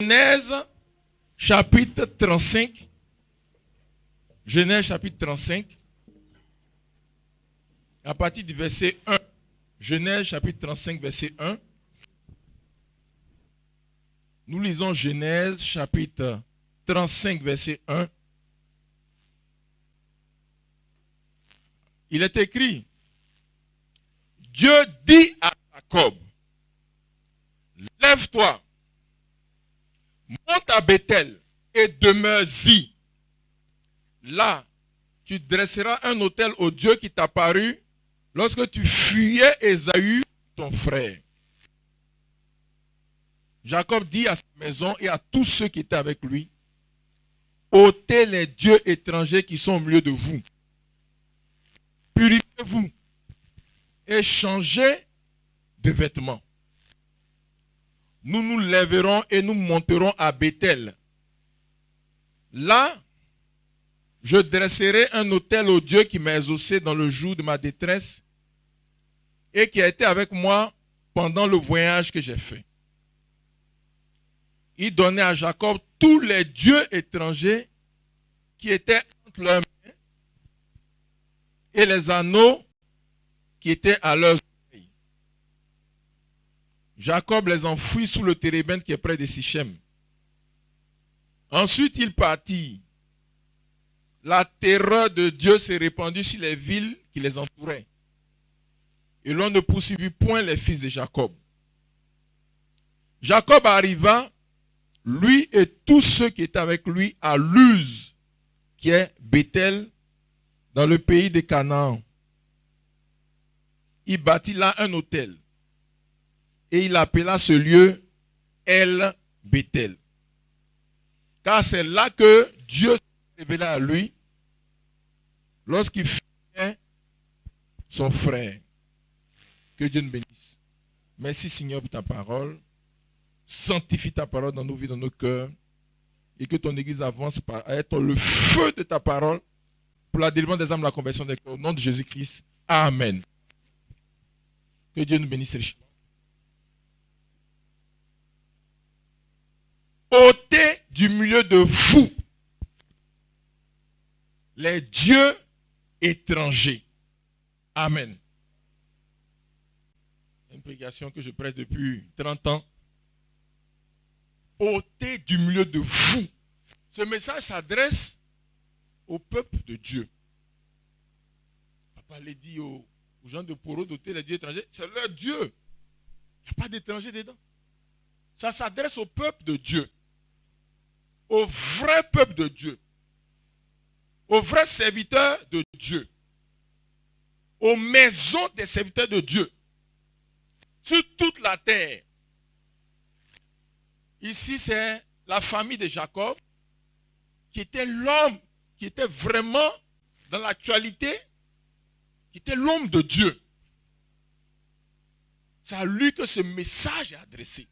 Genèse chapitre 35. Genèse chapitre 35. À partir du verset 1. Genèse chapitre 35, verset 1. Nous lisons Genèse chapitre 35, verset 1. Il est écrit, Dieu dit à Jacob, lève-toi, monte à Bethel et demeure-y. Là, tu dresseras un autel au Dieu qui t'apparut lorsque tu fuyais Ésaü, ton frère. Jacob dit à sa maison et à tous ceux qui étaient avec lui, ôtez les dieux étrangers qui sont au milieu de vous. Purifiez-vous et changez de vêtements. Nous nous lèverons et nous monterons à Bethel. Là, je dresserai un autel au Dieu qui m'a exaucé dans le jour de ma détresse et qui a été avec moi pendant le voyage que j'ai fait. Il donnait à Jacob tous les dieux étrangers qui étaient entre leurs mains et les anneaux qui étaient à leurs oreilles. Jacob les enfouit sous le térébinthe qui est près de Sichem. Ensuite, il partit. La terreur de Dieu s'est répandue sur les villes qui les entouraient. Et l'on ne poursuivit point les fils de Jacob. Jacob arriva, lui et tous ceux qui étaient avec lui, à Luz, qui est Bethel, dans le pays de Canaan. Il bâtit là un autel. Et il appela ce lieu El Bethel. Car c'est là que Dieu s'est révélé à lui lorsqu'il fuyait son frère. Que Dieu nous bénisse. Merci Seigneur pour ta parole. Sanctifie ta parole dans nos vies, dans nos cœurs. Et que ton église avance à être le feu de ta parole pour la délivrance des âmes, la conversion des cœurs. Au nom de Jésus-Christ. Amen. Que Dieu nous bénisse richement. Ôtez du milieu de vous les dieux étrangers. Amen. Une prédication que je prêche depuis 30 ans. Ôtez du milieu de vous. Ce message s'adresse au peuple de Dieu. Papa l'a dit aux gens de Poro d'ôter les dieux étrangers. C'est leur Dieu. Il n'y a pas d'étrangers dedans. Ça s'adresse au peuple de Dieu. Au vrai peuple de Dieu. Aux vrais serviteurs de Dieu. Aux maisons des serviteurs de Dieu. Sur toute la terre. Ici, c'est la famille de Jacob, qui était l'homme, qui était vraiment dans l'actualité, qui était l'homme de Dieu. C'est à lui que ce message est adressé.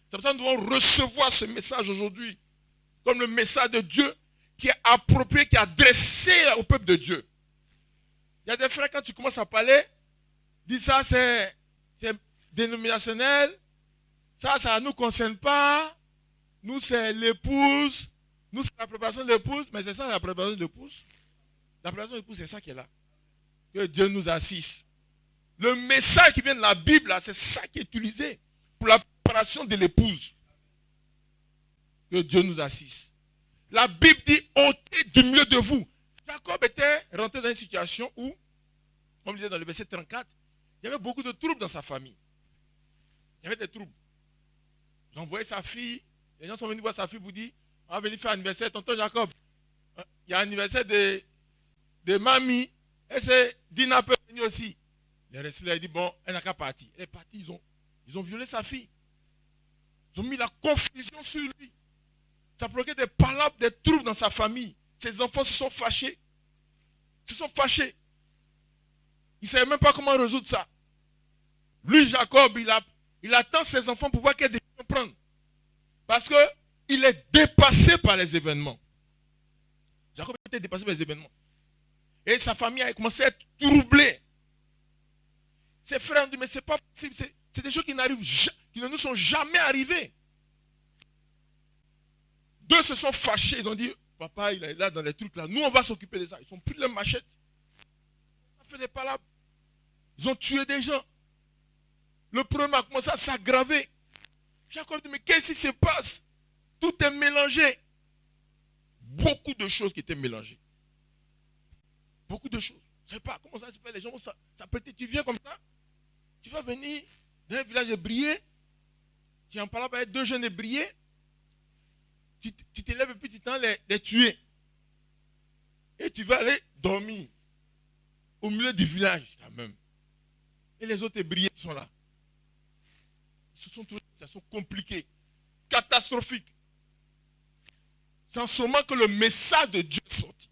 C'est pour ça que nous devons recevoir ce message aujourd'hui, comme le message de Dieu qui est approprié, qui est adressé au peuple de Dieu. Il y a des frères, quand tu commences à parler, disent ça, c'est dénominationnel, ça ne nous concerne pas. Nous, c'est l'épouse. Nous, c'est la préparation de l'épouse. Mais c'est ça la préparation de l'épouse. La préparation de l'épouse, c'est ça qui est là. Que Dieu nous assiste. Le message qui vient de la Bible, là, c'est ça qui est utilisé pour la préparation de l'épouse. Que Dieu nous assiste. La Bible dit, ôtez du milieu de vous. Jacob était rentré dans une situation où, comme disait dans le verset 34, il y avait beaucoup de troubles dans sa famille. Il y avait des troubles. Il envoyait sa fille. Les gens sont venus voir sa fille pour dire, on va venir faire anniversaire, tonton Jacob. Il y a l'anniversaire de mamie. Et c'est Dina peut venir aussi. Il est resté là, il dit, bon, elle n'a qu'à partir. Elle est partie, ils ont violé sa fille. Ils ont mis la confusion sur lui. Ça a provoqué des palabres, des troubles dans sa famille. Ses enfants se sont fâchés. Ils se sont fâchés. Il ne savait même pas comment résoudre ça. Lui, Jacob, il attend ses enfants pour voir quelle décision prendre. Parce qu'il est dépassé par les événements. Jacob était dépassé par les événements. Et sa famille a commencé à être troublée. Ses frères ont dit, mais ce n'est pas possible. C'est des choses qui ne nous sont jamais arrivées. Deux se sont fâchés. Ils ont dit, papa, il est là dans les trucs là. Nous, on va s'occuper de ça. Ils ont pris leur machette. Ça fait des palabres. Ils ont tué des gens. Le problème a commencé à s'aggraver. Jacob dit, mais qu'est-ce qui se passe? Tout est mélangé. Beaucoup de choses qui étaient mélangées. Beaucoup de choses. Je ne sais pas comment ça se fait. Les gens vont s'appeler. Tu viens comme ça. Tu vas venir dans un village ébrié. Tu en parles avec deux jeunes ébriés. Tu t'élèves et puis tu t'en les tuer. Et tu vas aller dormir au milieu du village quand même. Et les autres ébriés qui sont là. Ce sont toutes des situations compliquées, catastrophiques. C'est en ce moment que le message de Dieu est sorti.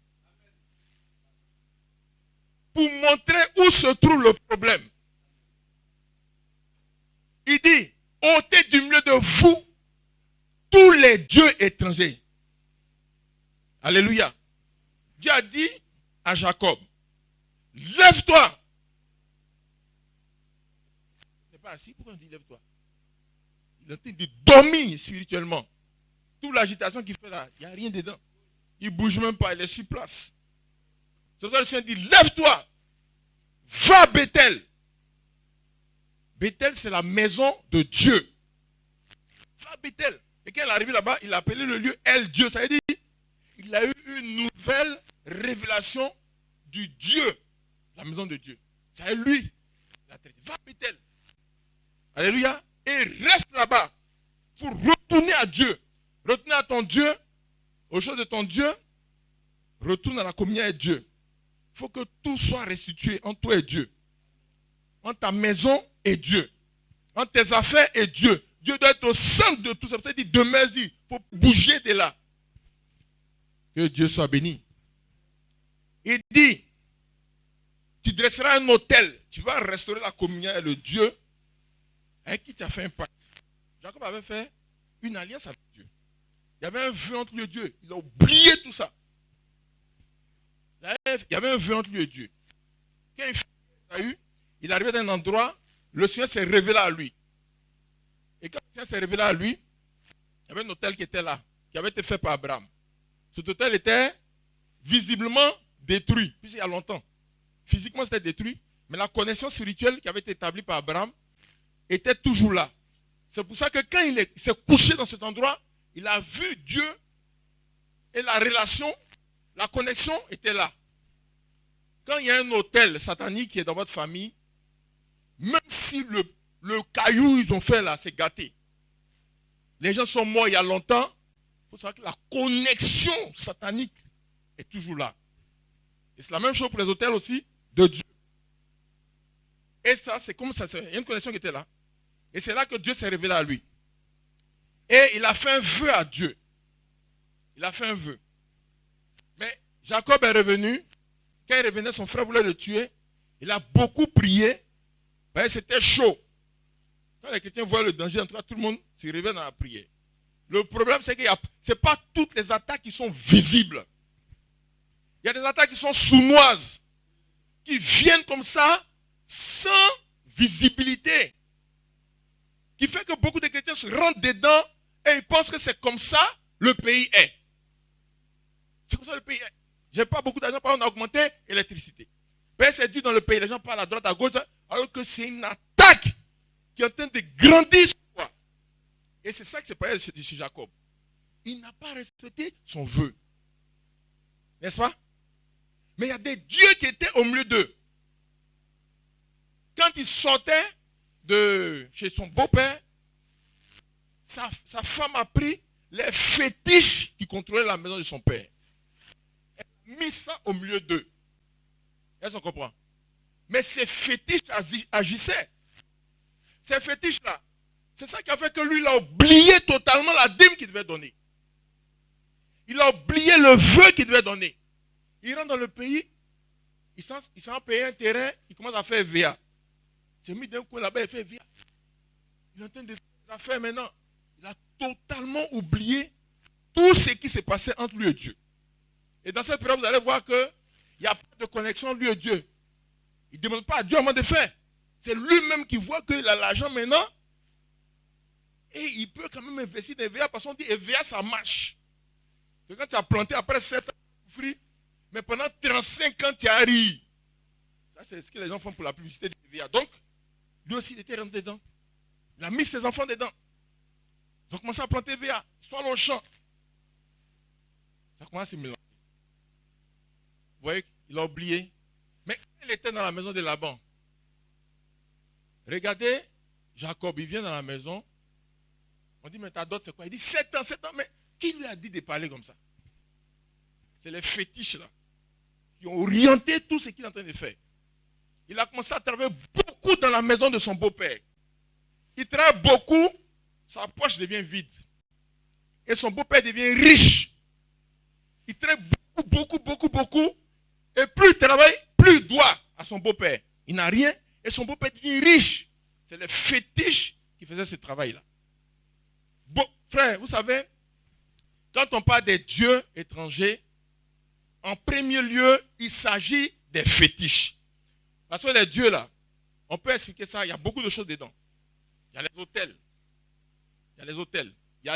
Pour montrer où se trouve le problème. Il dit, ôtez du milieu de vous tous les dieux étrangers. Alléluia. Dieu a dit à Jacob, lève-toi. Il n'est pas assis, pourquoi on dit lève-toi? Il est en train de dormir spirituellement. Toute l'agitation qu'il fait là, il n'y a rien dedans. Il ne bouge même pas, il est sur place. C'est pour ça que le Seigneur dit, lève-toi, va à Bethel. Bethel, c'est la maison de Dieu. Va à Bethel. Et quand il est arrivé là-bas, il a appelé le lieu El Dieu. Ça veut dire, il a eu une nouvelle révélation du Dieu, la maison de Dieu. C'est lui. Va à Bethel. Alléluia. Et reste là-bas pour retourner à Dieu. Retourner à ton Dieu, aux choses de ton Dieu. Retourne à la communion avec Dieu. Il faut que tout soit restitué entre toi et Dieu. Entre ta maison et Dieu. Entre tes affaires et Dieu. Dieu doit être au centre de tout ça. C'est-à-dire, il demeure, il faut bouger de là. Que Dieu soit béni. Il dit, tu dresseras un autel. Tu vas restaurer la communion avec le Dieu avec qui tu as fait un pacte. Jacob avait fait une alliance avec Dieu. Il y avait un vœu entre lui et Dieu. Il a oublié tout ça. Il y avait un vœu entre lui et Dieu. Quand il est arrivé dans un endroit, le Seigneur s'est révélé à lui. Et quand le Seigneur s'est révélé à lui, il y avait un autel qui était là, qui avait été fait par Abraham. Cet autel était visiblement détruit, puisqu'il y a longtemps. Physiquement, c'était détruit, mais la connexion spirituelle qui avait été établie par Abraham était toujours là. C'est pour ça que quand il s'est couché dans cet endroit, il a vu Dieu et la relation, la connexion était là. Quand il y a un autel satanique qui est dans votre famille, même si le caillou ils ont fait là, c'est gâté. Les gens sont morts il y a longtemps. Il faut savoir que la connexion satanique est toujours là. Et c'est la même chose pour les autels aussi de Dieu. Et ça, c'est comme ça. Il y a une connexion qui était là. Et c'est là que Dieu s'est révélé à lui. Et il a fait un vœu à Dieu. Il a fait un vœu. Mais Jacob est revenu. Quand il revenait, son frère voulait le tuer. Il a beaucoup prié. C'était chaud. Quand les chrétiens voient le danger, en tout cas, tout le monde se réveille dans la prière. Le problème, c'est que ce n'est pas toutes les attaques qui sont visibles. Il y a des attaques qui sont sournoises, qui viennent comme ça, sans visibilité. Qui fait que beaucoup de chrétiens se rentrent dedans et ils pensent que c'est comme ça le pays est. C'est comme ça le pays est. J'ai pas beaucoup d'argent, on a augmenté l'électricité. C'est dû dans le pays, les gens parlent à droite, à gauche, alors que c'est une attaque qui est en train de grandir sur toi. Et c'est ça qui s'est passé chez Jacob. Il n'a pas respecté son vœu. N'est-ce pas? Mais il y a des dieux qui étaient au milieu d'eux. Quand il sortait de chez son beau-père, sa femme a pris les fétiches qui contrôlaient la maison de son père. Elle a mis ça au milieu d'eux. Est-ce qu'on comprend? Mais ces fétiches agissaient. Ces fétiches-là, c'est ça qui a fait que lui, il a oublié totalement la dîme qu'il devait donner. Il a oublié le vœu qu'il devait donner. Il rentre dans le pays, il s'en paye un terrain, il commence à faire VA. Il s'est mis d'un coup là-bas, il fait VA. Il est en train de faire des affaires maintenant. Il a totalement oublié tout ce qui s'est passé entre lui et Dieu. Et dans cette période, vous allez voir qu'il n'y a pas de connexion entre lui et Dieu. Il ne demande pas à Dieu comment de faire. C'est lui-même qui voit qu'il a l'argent maintenant. Et il peut quand même investir dans EVA parce qu'on dit EVA, ça marche. Que quand tu as planté, après 7 ans, tu souffres, mais pendant 35 ans, tu as ri. Ça, c'est ce que les gens font pour la publicité de TVA. Donc, lui aussi, il était rentré dedans. Il a mis ses enfants dedans. Ils ont commencé à planter VA. Ils sont allés au champ. Ça commence à se mélanger. Vous voyez, il a oublié. Mais quand il était dans la maison de Laban, regardez, Jacob, il vient dans la maison. On dit, mais ta dot, c'est quoi? Il dit 7 ans, 7 ans. Mais qui lui a dit de parler comme ça? C'est les fétiches là, qui ont orienté tout ce qu'il est en train de faire. Il a commencé à travailler beaucoup dans la maison de son beau-père. Il travaille beaucoup, sa poche devient vide. Et son beau-père devient riche. Il travaille beaucoup. Et plus il travaille, plus il doit à son beau-père. Il n'a rien et son beau-père devient riche. C'est les fétiches qui faisaient ce travail-là. Bon, frère, vous savez, quand on parle des dieux étrangers, en premier lieu, il s'agit des fétiches. Parce que les dieux là, on peut expliquer ça, il y a beaucoup de choses dedans. Il y a les autels. Il y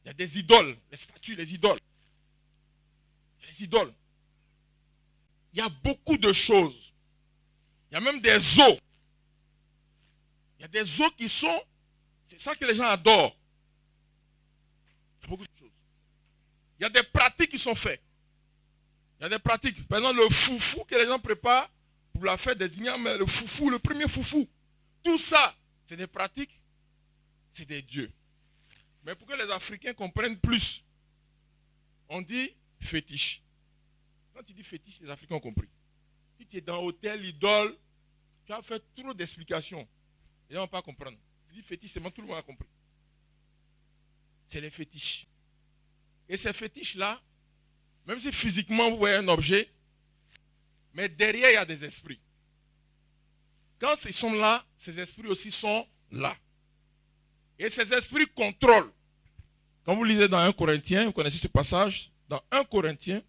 a des idoles, les statues, les idoles. Il y a beaucoup de choses. Il y a même des eaux. Il y a des eaux qui sont, c'est ça que les gens adorent. Il y a beaucoup de choses. Il y a des pratiques qui sont faites. Il y a des pratiques. Par exemple, le foufou que les gens préparent pour la fête des ignames, le foufou, le premier foufou. Tout ça, c'est des pratiques, c'est des dieux. Mais pour que les Africains comprennent plus, on dit fétiche. Quand tu dis fétiche, les Africains ont compris. Si tu es dans hôtel, idole, tu as fait trop d'explications. Les gens ne vont pas comprendre. Tu dis fétiche, c'est bon, tout le monde a compris. C'est les fétiches. Et ces fétiches-là, même si physiquement vous voyez un objet, mais derrière il y a des esprits. Quand ils sont là, ces esprits aussi sont là. Et ces esprits contrôlent. Quand vous lisez dans 1 Corinthiens, vous connaissez ce passage, dans 1 Corinthiens,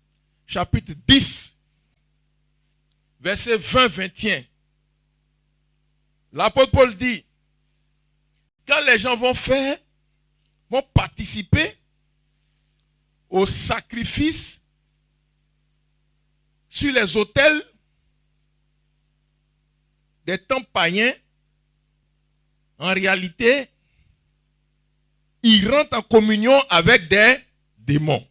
chapitre 10, verset 20-21, l'apôtre Paul dit, quand les gens vont participer au sacrifice sur les autels des temples païens, en réalité, ils rentrent en communion avec des démons.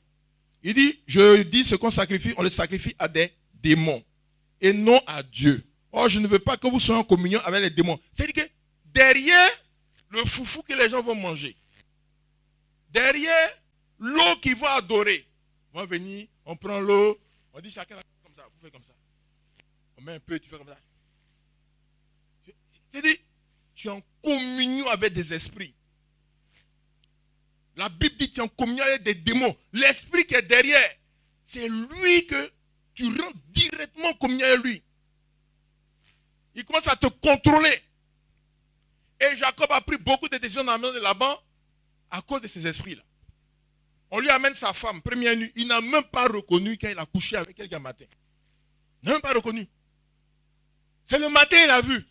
Il dit, je dis ce qu'on sacrifie, on le sacrifie à des démons et non à Dieu. Or, je ne veux pas que vous soyez en communion avec les démons. C'est-à-dire que derrière le foufou que les gens vont manger, derrière l'eau qu'ils vont adorer, on va venir, on prend l'eau, on dit chacun comme ça, vous faites comme ça. On met un peu, tu fais comme ça. C'est-à-dire, tu es en communion avec des esprits. La Bible dit que tu es en communion avec des démons. L'esprit qui est derrière, c'est lui que tu rentres directement en communion avec lui. Il commence à te contrôler. Et Jacob a pris beaucoup de décisions dans la maison de Laban à cause de ces esprits-là. On lui amène sa femme, première nuit. Il n'a même pas reconnu quand il a couché avec quelqu'un matin. Il n'a même pas reconnu. C'est le matin il a vu.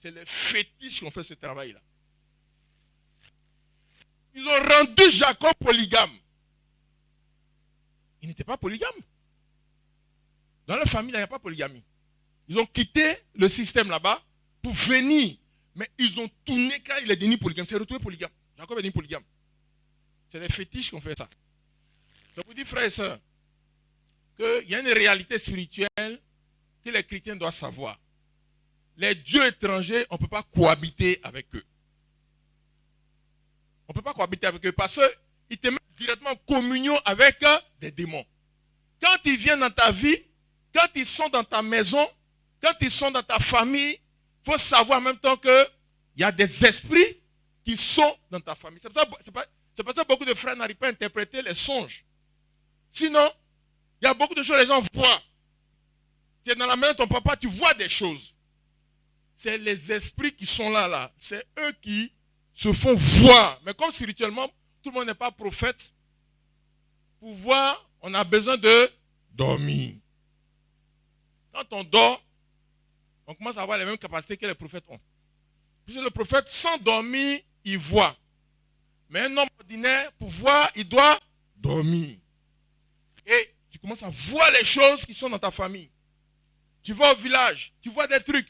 C'est les fétiches qui ont fait ce travail-là. Ils ont rendu Jacob polygame. Il n'était pas polygame. Dans leur famille, il n'y a pas de polygamie. Ils ont quitté le système là-bas pour venir. Mais ils ont tourné quand il est devenu polygame. C'est retrouvé polygame. Jacob est devenu polygame. C'est les fétiches qui ont fait ça. Ça vous dit, frères et sœurs, qu'il y a une réalité spirituelle que les chrétiens doivent savoir. Les dieux étrangers, on ne peut pas cohabiter avec eux. On ne peut pas cohabiter avec eux parce qu'ils te mettent directement en communion avec des démons. Quand ils viennent dans ta vie, quand ils sont dans ta maison, quand ils sont dans ta famille, il faut savoir en même temps qu'il y a des esprits qui sont dans ta famille. C'est pour ça que beaucoup de frères n'arrivent pas à interpréter les songes. Sinon, il y a beaucoup de choses que les gens voient. Tu es dans la maison de ton papa, tu vois des choses. C'est les esprits qui sont là. C'est eux qui se font voir. Mais comme spirituellement, tout le monde n'est pas prophète. Pour voir, on a besoin de dormir. Quand on dort, on commence à avoir les mêmes capacités que les prophètes ont. Puisque le prophète, sans dormir, il voit. Mais un homme ordinaire, pour voir, il doit dormir. Et tu commences à voir les choses qui sont dans ta famille. Tu vas au village, tu vois des trucs.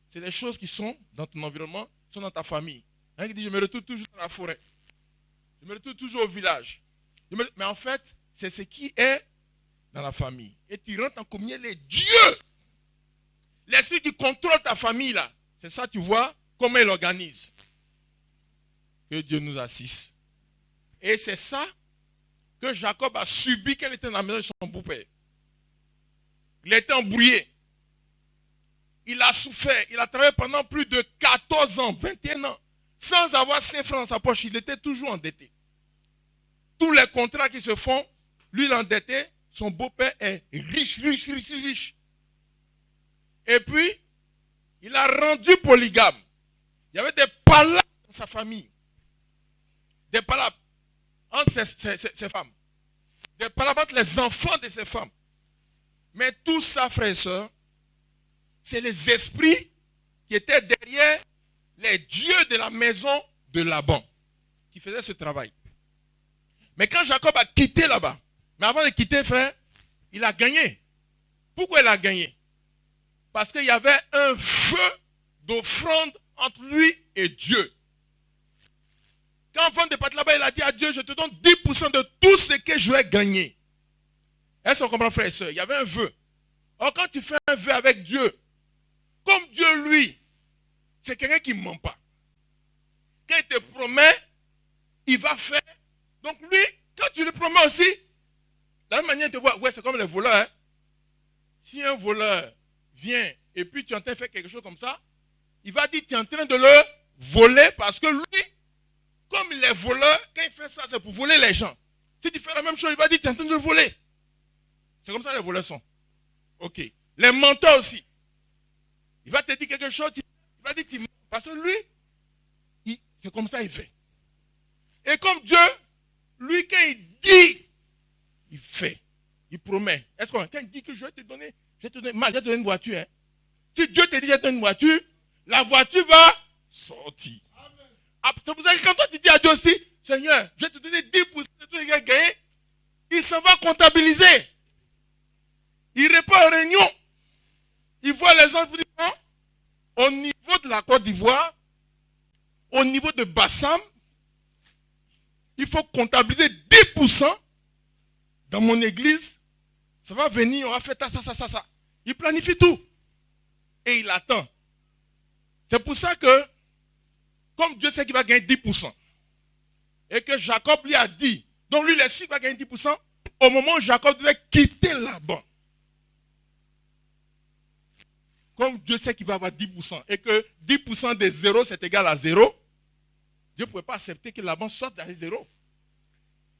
C'est des choses qui sont dans ton environnement, qui sont dans ta famille. Un qui dit, je me retrouve toujours dans la forêt. Je me retrouve toujours au village. Mais en fait, c'est ce qui est dans la famille. Et tu rentres en communion avec Dieu. L'esprit qui contrôle ta famille, là. C'est ça, tu vois, comment il organise. Que Dieu nous assiste. Et c'est ça que Jacob a subi quand il était dans la maison de son beau-père. Il était embrouillé. Il a souffert. Il a travaillé pendant plus de 14 ans, 21 ans, sans avoir 5 francs dans sa poche. Il était toujours endetté. Tous les contrats qui se font, lui, il est endetté. Son beau-père est riche, riche, riche, riche. Et puis, il a rendu polygame. Il y avait des palabres dans sa famille. Des palabres entre ses femmes. Des palabres entre les enfants de ses femmes. Mais tout ça, frères et sœurs, c'est les esprits qui étaient derrière les dieux de la maison de Laban qui faisaient ce travail. Mais quand Jacob a quitté là-bas, mais avant de quitter, frère, il a gagné. Pourquoi il a gagné? Parce qu'il y avait un feu d'offrande entre lui et Dieu. Quand on de partir là-bas, il a dit à Dieu, je te donne 10% de tout ce que je vais gagner. Est-ce qu'on comprend, frère et soeur? Il y avait un vœu. Or, quand tu fais un vœu avec Dieu, comme Dieu, lui, c'est quelqu'un qui ne ment pas. Quand il te promet, il va faire. Donc lui, quand tu lui promets aussi, de la même manière, il te voit, ouais, c'est comme les voleurs. Hein? Si un voleur vient et puis tu es en train de faire quelque chose comme ça, il va dire, tu es en train de le voler parce que lui, comme les voleurs, quand il fait ça, c'est pour voler les gens. Si tu fais la même chose, il va dire, tu es en train de le voler. C'est comme ça que les voleurs sont. Ok. Les menteurs aussi. Il va te dire quelque chose, il va dire, tu mens. Parce que lui, c'est comme ça qu'il fait. Et comme Dieu, lui, quand il dit, il fait. Il promet. Est-ce qu'on, quand il dit que je vais te donner une voiture, hein? Si Dieu te dit, je vais te donner une voiture, la voiture va sortir. Ah, c'est pour ça que quand toi tu dis à Dieu aussi, Seigneur, je vais te donner 10% de tout ce que j'ai gagné, il s'en va comptabiliser. Il répond aux réunions. Il voit les gens pour dire, non, au niveau de la Côte d'Ivoire, au niveau de Bassam, il faut comptabiliser 10% dans mon église. Ça va venir, on va faire ça. Il planifie tout. Et il attend. C'est pour ça que, comme Dieu sait qu'il va gagner 10%, et que Jacob lui a dit, donc lui, il est sûr qu'il va gagner 10%, au moment où Jacob devait quitter Laban. Comme Dieu sait qu'il va avoir 10%, et que 10% de 0, c'est égal à 0, Dieu ne pouvait pas accepter que Laban sorte à 0.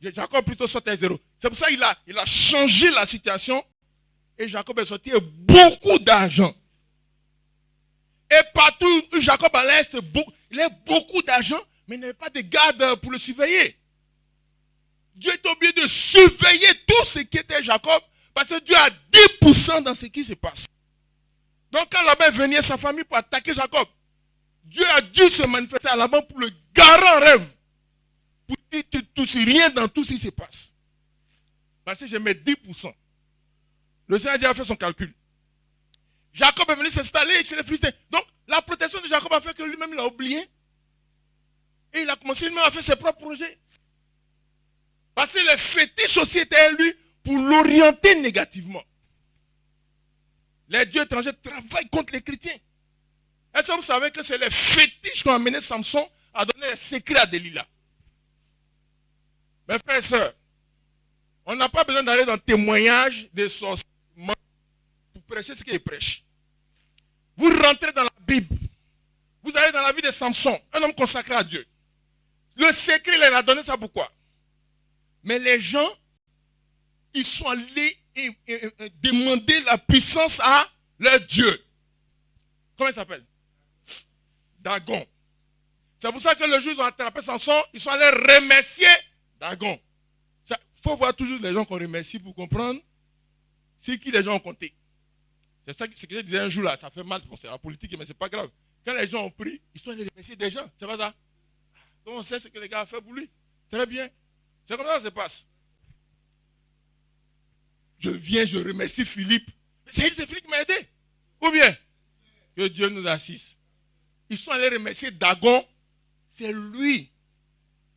Jacob plutôt sorte à 0. C'est pour ça qu'il a changé la situation, et Jacob est sorti avec beaucoup d'argent. Et partout où Jacob allait, il a beaucoup d'argent, mais il n'avait pas de garde pour le surveiller. Dieu est obligé de surveiller tout ce qui était Jacob, parce que Dieu a 10% dans ce qui se passe. Donc quand Laban venait, sa famille pour attaquer Jacob, Dieu a dû se manifester à Laban pour le garer en rêve. Pour dire que tu ne touches rien dans tout ce qui se passe. Parce que je mets 10%. Le Seigneur a fait son calcul. Jacob est venu s'installer chez les Philistins. Donc, la protection de Jacob a fait que lui-même l'a oublié. Et il a commencé lui-même à faire ses propres projets. Parce que les fétiches aussi étaient à lui pour l'orienter négativement. Les dieux étrangers travaillent contre les chrétiens. Est-ce que vous savez que c'est les fétiches qui ont amené Samson à donner les secrets à Delilah? Mes frères et sœurs, on n'a pas besoin d'aller dans le témoignage des sorciers pour prêcher ce qu'ils prêchent. Vous rentrez dans la Bible. Vous allez dans la vie de Samson, un homme consacré à Dieu. Le secret, il a donné ça pourquoi? Mais les gens, ils sont allés demander la puissance à leur Dieu. Comment il s'appelle? Dagon. C'est pour ça que le jour où ils ont attrapé Samson, ils sont allés remercier Dagon. Il faut voir toujours les gens qu'on remercie pour comprendre c'est qui les gens ont compté. C'est ça que je disais un jour là, ça fait mal, c'est la politique, mais c'est pas grave. Quand les gens ont pris, ils sont allés remercier des gens, c'est pas ça. Donc on sait ce que les gars ont fait pour lui. Très bien. C'est comme ça que ça se passe. je viens, je remercie Philippe. C'est Philippe qui m'a aidé. Ou bien, que Dieu nous assiste. Ils sont allés remercier Dagon. C'est lui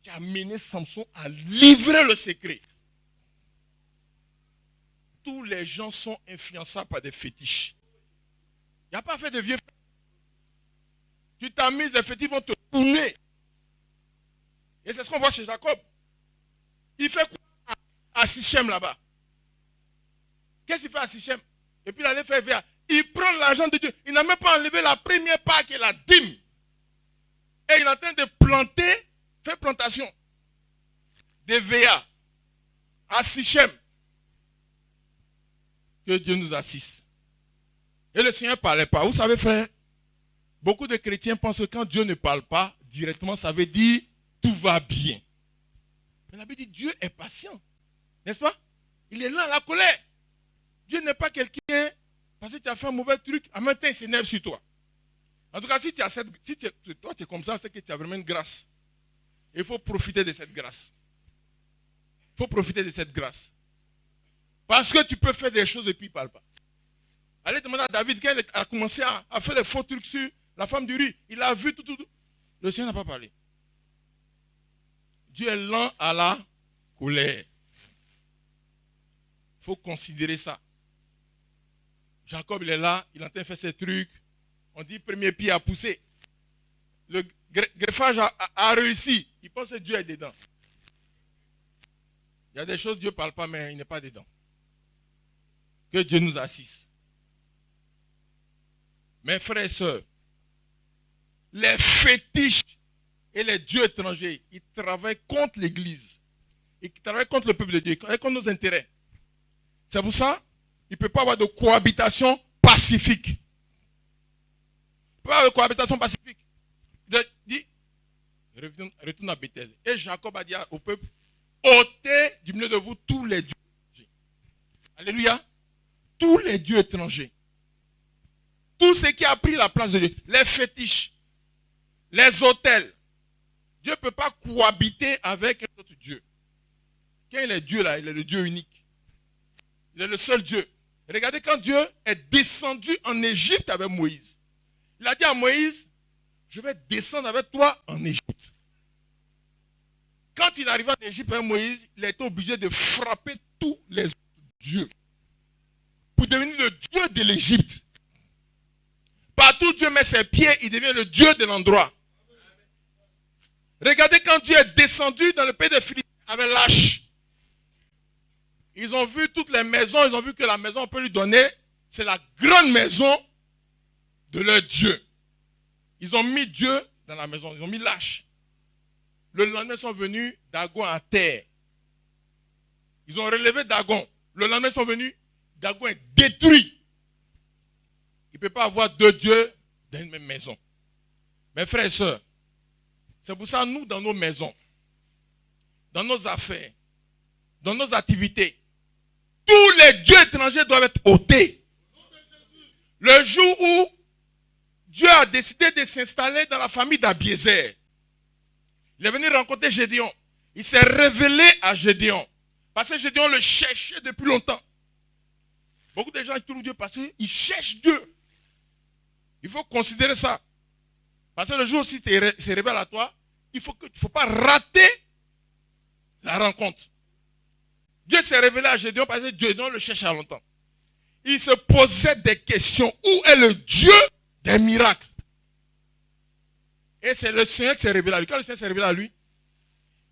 qui a mené Samson à livrer le secret. Tous les gens sont influençables par des fétiches. Il n'y a pas fait de vieux. Tu t'amuses, les fétiches vont te tourner. Et c'est ce qu'on voit chez Jacob. Il fait quoi à Sichem là-bas? Qu'est-ce qu'il fait à Sichem? Et puis il allait faire vers. Il prend l'argent de Dieu. Il n'a même pas enlevé la première part qui est la dîme. Et il est en train de planter, faire plantation. Des VA à Sichem. Que Dieu nous assiste. Et le Seigneur ne parlait pas. Vous savez, frère, beaucoup de chrétiens pensent que quand Dieu ne parle pas directement, ça veut dire tout va bien. Mais la Bible dit Dieu est patient. N'est-ce pas? Il est là à la colère. Dieu n'est pas quelqu'un, parce que tu as fait un mauvais truc, en même temps il s'énerve sur toi. En tout cas, si toi tu es comme ça, c'est que tu as vraiment une grâce. Et il faut profiter de cette grâce. Il faut profiter de cette grâce. Parce que tu peux faire des choses et puis il ne parle pas. Allez demander à David, quand il a commencé à faire des faux trucs sur la femme du riz, il a vu tout. Le Seigneur n'a pas parlé. Dieu est lent à la colère. Il faut considérer ça. Jacob, il est là, il est en train de faire ses trucs. On dit premier pied a poussé. Le greffage a réussi. Il pense que Dieu est dedans. Il y a des choses, Dieu ne parle pas, mais il n'est pas dedans. Que Dieu nous assiste. Mes frères et sœurs, les fétiches et les dieux étrangers, ils travaillent contre l'Église. Ils travaillent contre le peuple de Dieu, contre nos intérêts. C'est pour ça il ne peut pas avoir de cohabitation pacifique. Il ne peut pas avoir de cohabitation pacifique. Il dit, retourne à Bethel. Et Jacob a dit au peuple, ôtez du milieu de vous tous les dieux étrangers. Alléluia. Tous les dieux étrangers. Tout ce qui a pris la place de Dieu. Les fétiches. Les autels. Dieu ne peut pas cohabiter avec un autre Dieu. Quand il est Dieu là, il est le Dieu unique. Il est le seul Dieu. Regardez quand Dieu est descendu en Égypte avec Moïse. Il a dit à Moïse, je vais descendre avec toi en Égypte. Quand il arrive en Égypte avec Moïse, il a été obligé de frapper tous les dieux pour devenir le Dieu de l'Égypte. Partout où Dieu met ses pieds, il devient le Dieu de l'endroit. Regardez quand Dieu est descendu dans le pays de Philippines avec l'âche. Ils ont vu toutes les maisons, ils ont vu que la maison qu'on peut lui donner, c'est la grande maison de leur Dieu. Ils ont mis Dieu dans la maison, ils ont mis l'âche. Le lendemain, ils sont venus, Dagon à terre. Ils ont relevé Dagon. Le lendemain, ils sont venus, Dagon est détruit. Il ne peut pas avoir deux dieux dans une même maison. Mes frères et sœurs, c'est pour ça, nous, dans nos maisons, dans nos affaires, dans nos activités, tous les dieux étrangers doivent être ôtés. Le jour où Dieu a décidé de s'installer dans la famille d'Abiézer, il est venu rencontrer Gédéon. Il s'est révélé à Gédéon. Parce que Gédéon le cherchait depuis longtemps. Beaucoup de gens trouvent Dieu parce qu'ils cherchent Dieu. Il faut considérer ça. Parce que le jour où il se révèle à toi, il ne faut pas rater la rencontre. Dieu s'est révélé à Gédéon parce que Gédéon le cherchait à longtemps. Il se posait des questions. Où est le Dieu des miracles? Et c'est le Seigneur qui s'est révélé à lui. Quand le Seigneur s'est révélé à lui,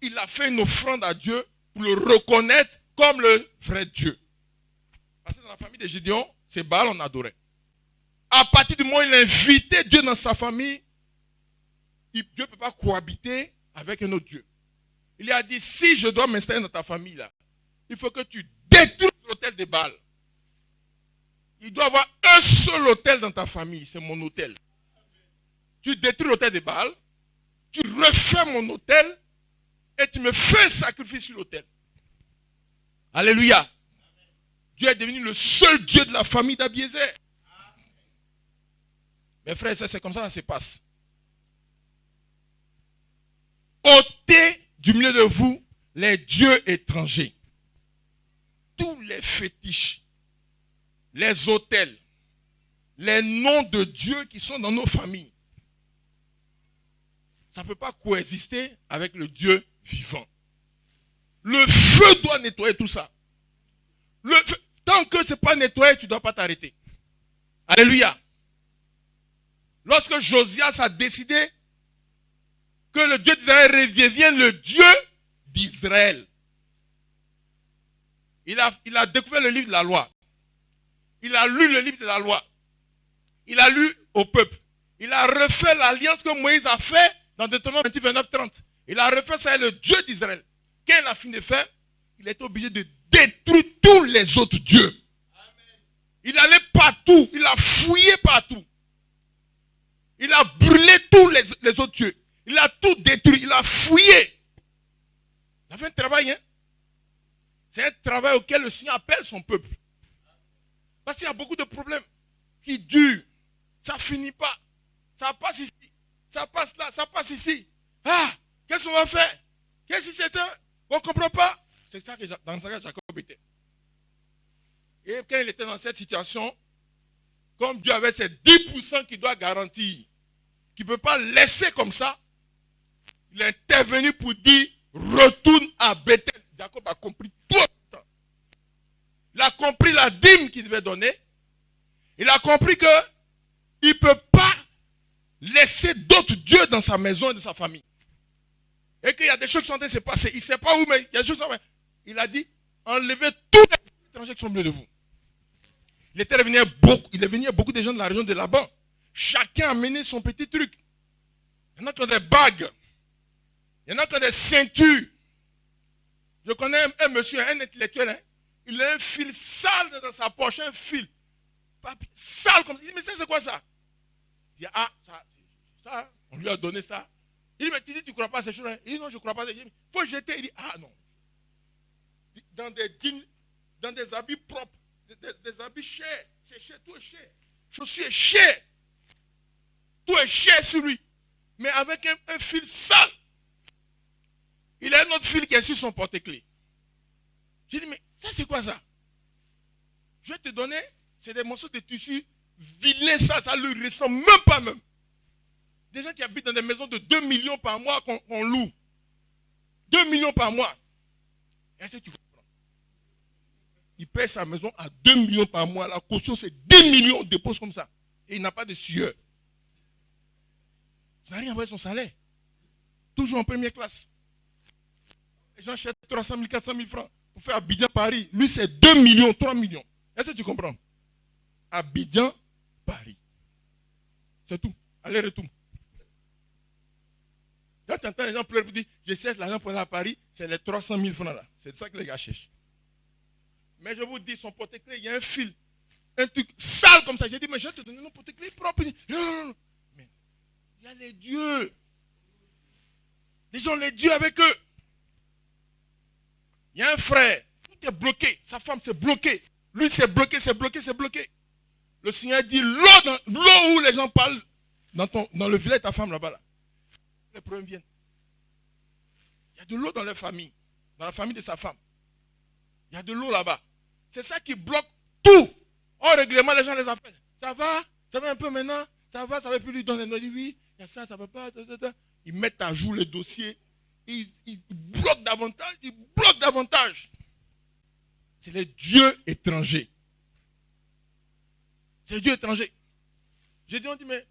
il a fait une offrande à Dieu pour le reconnaître comme le vrai Dieu. Parce que dans la famille de Gédéon, c'est Baal on adorait. À partir du moment où il a invité Dieu dans sa famille, Dieu ne peut pas cohabiter avec un autre Dieu. Il a dit, si je dois m'installer dans ta famille là, il faut que tu détruises l'autel de Baal. Il doit y avoir un seul autel dans ta famille, c'est mon autel. Tu détruis l'autel de Baal, tu refais mon autel et tu me fais un sacrifice sur l'autel. Alléluia. Dieu est devenu le seul Dieu de la famille d'Abiézer. Mes frères et sœurs, c'est comme ça que ça se passe. Ôtez du milieu de vous les dieux étrangers. Tous les fétiches, les autels, les noms de Dieu qui sont dans nos familles, ça ne peut pas coexister avec le Dieu vivant. Le feu doit nettoyer tout ça. Tant que ce n'est pas nettoyé, tu ne dois pas t'arrêter. Alléluia. Lorsque Josias a décidé que le Dieu d'Israël redevienne le Dieu d'Israël, il a découvert le livre de la loi. Il a lu le livre de la loi. Il a lu au peuple. Il a refait l'alliance que Moïse a fait dans Deutéronome 28, 29, 30. Il a refait ça avec le Dieu d'Israël. Quand il a fini de faire, il était obligé de détruire tous les autres dieux. Amen. Il allait partout. Il a fouillé partout. Il a brûlé tous les autres dieux. Il a tout détruit. Il a fouillé. Il a fait un travail. Hein? C'est un travail auquel le Seigneur appelle son peuple. Parce qu'il y a beaucoup de problèmes qui durent. Ça ne finit pas. Ça passe ici. Ça passe là. Ça passe ici. Ah, qu'est-ce qu'on va faire? Qu'est-ce que c'est ça? On ne comprend pas. C'est ça que dans ça que Jacob était. Et quand il était dans cette situation, comme Dieu avait ces 10% qu'il doit garantir, qu'il ne peut pas laisser comme ça, il est intervenu pour dire, retourne à Bethel. Jacob a compris tout le temps. Il a compris la dîme qu'il devait donner. Il a compris qu'il ne peut pas laisser d'autres dieux dans sa maison et dans sa famille. Et qu'il y a des choses qui sont en train de se passer. Il ne sait pas où, mais il y a des choses qui sont en train de se passer. Il a dit, enlevez tous les étrangers qui sont venus de vous. Il est venu beaucoup de gens de la région de Laban. Chacun a amené son petit truc. Il y en a qui ont des bagues. Il y en a qui ont des ceintures. Je connais un monsieur, un intellectuel. Hein? Il a un fil sale dans sa poche, un fil. Sale comme ça. Il dit, mais ça c'est quoi ça? Il dit, ah, ça, on lui a donné ça. Il dit, mais tu dis, tu ne crois pas à ces choses? Hein? Il dit, non, je ne crois pas. Il faut jeter. Il dit, ah non. Dans des jeans, dans des habits propres, des habits chers. C'est cher, tout est cher. Chaussures chères. Tout est cher sur lui. Mais avec un fil sale. Il a un autre fil qui est sur son porte-clés. J'ai dit, mais ça c'est quoi ça? Je vais te donner, c'est des morceaux de tissu vilains, ça ne lui ressemble même pas même. Des gens qui habitent dans des maisons de 2 millions par mois qu'on loue. 2 millions par mois. Est-ce que tu comprends? Il paie sa maison à 2 millions par mois. La caution, c'est 2 millions, on dépose comme ça. Et il n'a pas de sueur. Ça n'a rien à voir avec son salaire. Toujours en première classe. Les gens cherchent 300 000, 400 000 francs pour faire Abidjan-Paris. Lui, c'est 2 millions, 3 millions. Est-ce que tu comprends? Abidjan-Paris. C'est tout. Aller-retour. Quand tu entends les gens pleurer pour dire, je cherche l'argent pour aller à Paris, c'est les 300 000 francs là. C'est ça que les gars cherchent. Mais je vous dis, son porte-clés, il y a un fil. Un truc sale comme ça. J'ai dit, mais je vais te donner mon porte-clés propre. Non, non, non. Mais il y a les dieux. Les gens, les dieux avec eux. Il y a un frère. Tout est bloqué. Sa femme s'est bloquée. Lui, c'est bloqué, c'est bloqué, c'est bloqué. Le Seigneur dit, l'eau où les gens parlent, dans le village de ta femme là-bas, là, les problèmes viennent. Il y a de l'eau dans leur famille, dans la famille de sa femme. Il y a de l'eau là-bas. C'est ça qui bloque tout. Au règlement, les gens les appellent. Ça va un peu maintenant? Ça va plus lui donner. Il dit oui, il y a ça, ça va pas. Ils mettent à jour le dossier. Ils bloquent davantage. C'est les dieux étrangers. C'est les dieux étrangers. J'ai dit, on dit, mais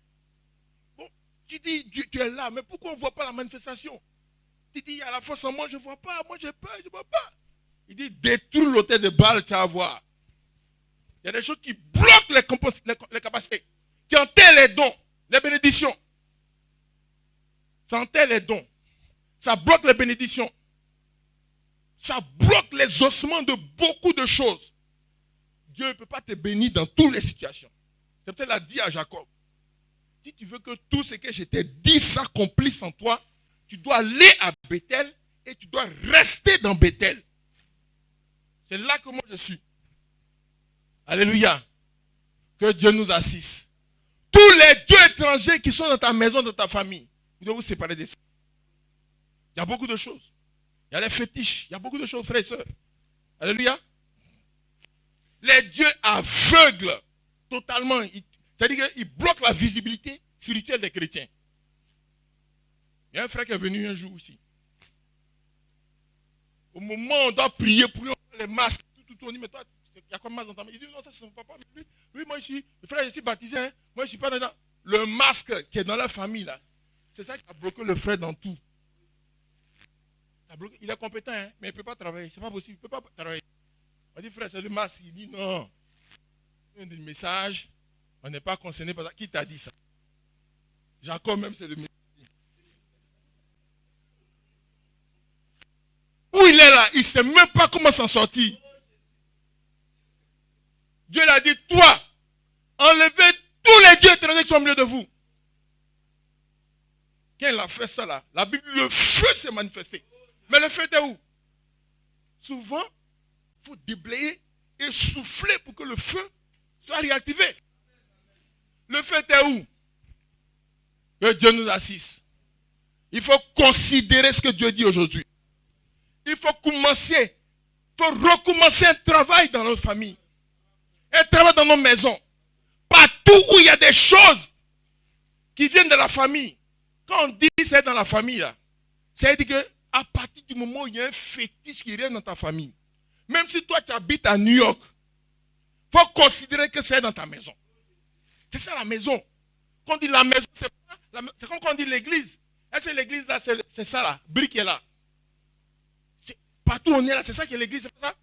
bon, tu dis, tu es là, mais pourquoi on ne voit pas la manifestation? Tu dis, il y a la force en moi, je ne vois pas, moi j'ai peur, je ne vois pas. Il dit, détruis l'autel de Baal, tu vas voir. Il y a des choses qui bloquent les capacités, qui enterrent les dons, les bénédictions. Ça enterre les dons. Ça bloque les bénédictions. Ça bloque les ossements de beaucoup de choses. Dieu ne peut pas te bénir dans toutes les situations. C'est peut-être l'a dit à Jacob. Si tu veux que tout ce que je t'ai dit s'accomplisse en toi, tu dois aller à Bethel et tu dois rester dans Bethel. C'est là que moi je suis. Alléluia. Que Dieu nous assiste. Tous les dieux étrangers qui sont dans ta maison, dans ta famille, vous devez vous séparer de ça. Il y a beaucoup de choses. Il y a les fétiches. Il y a beaucoup de choses, frères et sœurs. Alléluia. Les dieux aveuglent totalement. C'est-à-dire qu'ils bloquent la visibilité spirituelle des chrétiens. Il y a un frère qui est venu un jour aussi. Au moment où on doit prier pour lui, les masques, tout, on dit, mais toi, il y a quoi de masque dans ta main? Il dit, non, ça c'est son papa. Mais lui, moi, le frère, je suis baptisé, hein. Moi, je ne suis pas dedans. Le masque qui est dans la famille, là, c'est ça qui a bloqué le frère dans tout. Il est compétent, hein, mais il ne peut pas travailler. Ce n'est pas possible, il ne peut pas travailler. On dit, frère, c'est le masque. Il dit, non. Il dit, le message, on n'est pas concerné par ça. Qui t'a dit ça? Jacob même, c'est le message. Où il est là, il ne sait même pas comment s'en sortir. Dieu l'a dit, toi, enlevez tous les dieux étrangers qui sont au milieu de vous. Quand il a fait ça là, la Bible, le feu s'est manifesté. Mais le feu était où? Souvent, il faut déblayer et souffler pour que le feu soit réactivé. Le feu était où? Que Dieu nous assiste. Il faut considérer ce que Dieu dit aujourd'hui. Il faut recommencer un travail dans notre famille. Un travail dans nos maisons. Partout où il y a des choses qui viennent de la famille. Quand on dit c'est dans la famille, là, ça veut dire qu'à partir du moment où il y a un fétiche qui règne dans ta famille, même si toi tu habites à New York, il faut considérer que c'est dans ta maison. C'est ça la maison. Quand on dit la maison, c'est comme quand on dit l'église. Est-ce que l'église là, c'est ça là, brique est là. Partout où on est là, c'est ça qui est l'église, c'est pas ça?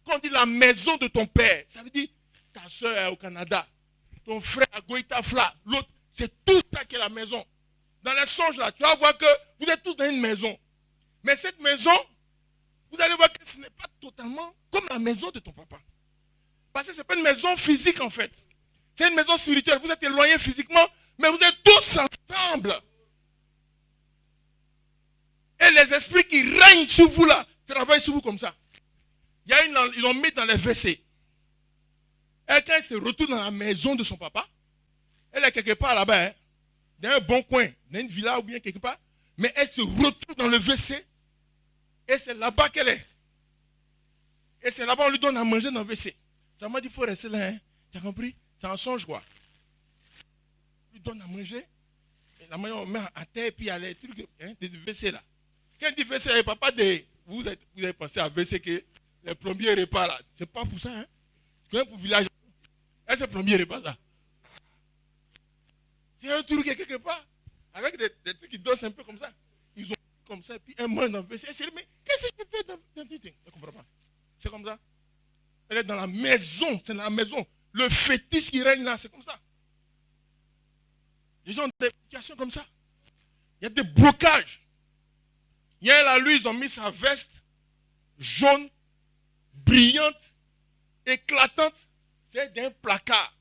Quand on dit la maison de ton père, ça veut dire ta soeur est au Canada, ton frère à Goïtafla, l'autre, c'est tout ça qui est la maison. Dans les songes là, tu vas voir que vous êtes tous dans une maison. Mais cette maison, vous allez voir que ce n'est pas totalement comme la maison de ton papa. Parce que ce n'est pas une maison physique en fait. C'est une maison spirituelle. Vous êtes éloignés physiquement, mais vous êtes tous ensemble. Et les esprits qui règnent sur vous là, travaillent sur vous comme ça. Ils l'ont mis dans les WC. Et quand il se retourne dans la maison de son papa, elle est quelque part là-bas, hein, dans un bon coin, dans une villa ou bien quelque part, mais elle se retrouve dans le WC et c'est là-bas qu'elle est. Et c'est là-bas on lui donne à manger dans le WC. Ça m'a dit, il faut rester là, hein. Tu as compris? C'est un songe quoi. On lui donne à manger, et la main on met à terre, et puis il y a les trucs, hein, des WC là. Quand il dit WC, papa, vous avez pensé à WC que les premiers repas là, c'est pas pour ça, hein. C'est pour le village. Et c'est le premier repas ça. C'est un truc quelque part, avec des trucs qui dansent un peu comme ça. Ils ont comme ça, et puis un main dans le WC. Mais qu'est-ce que tu fais dans le truc? Je ne comprends pas. C'est comme ça. Elle est dans la maison, c'est dans la maison. Le fétiche qui règne là, c'est comme ça. Les gens ont des situations comme ça. Il y a des blocages. Hier là, lui, ils ont mis sa veste jaune, brillante, éclatante. C'est d'un placard.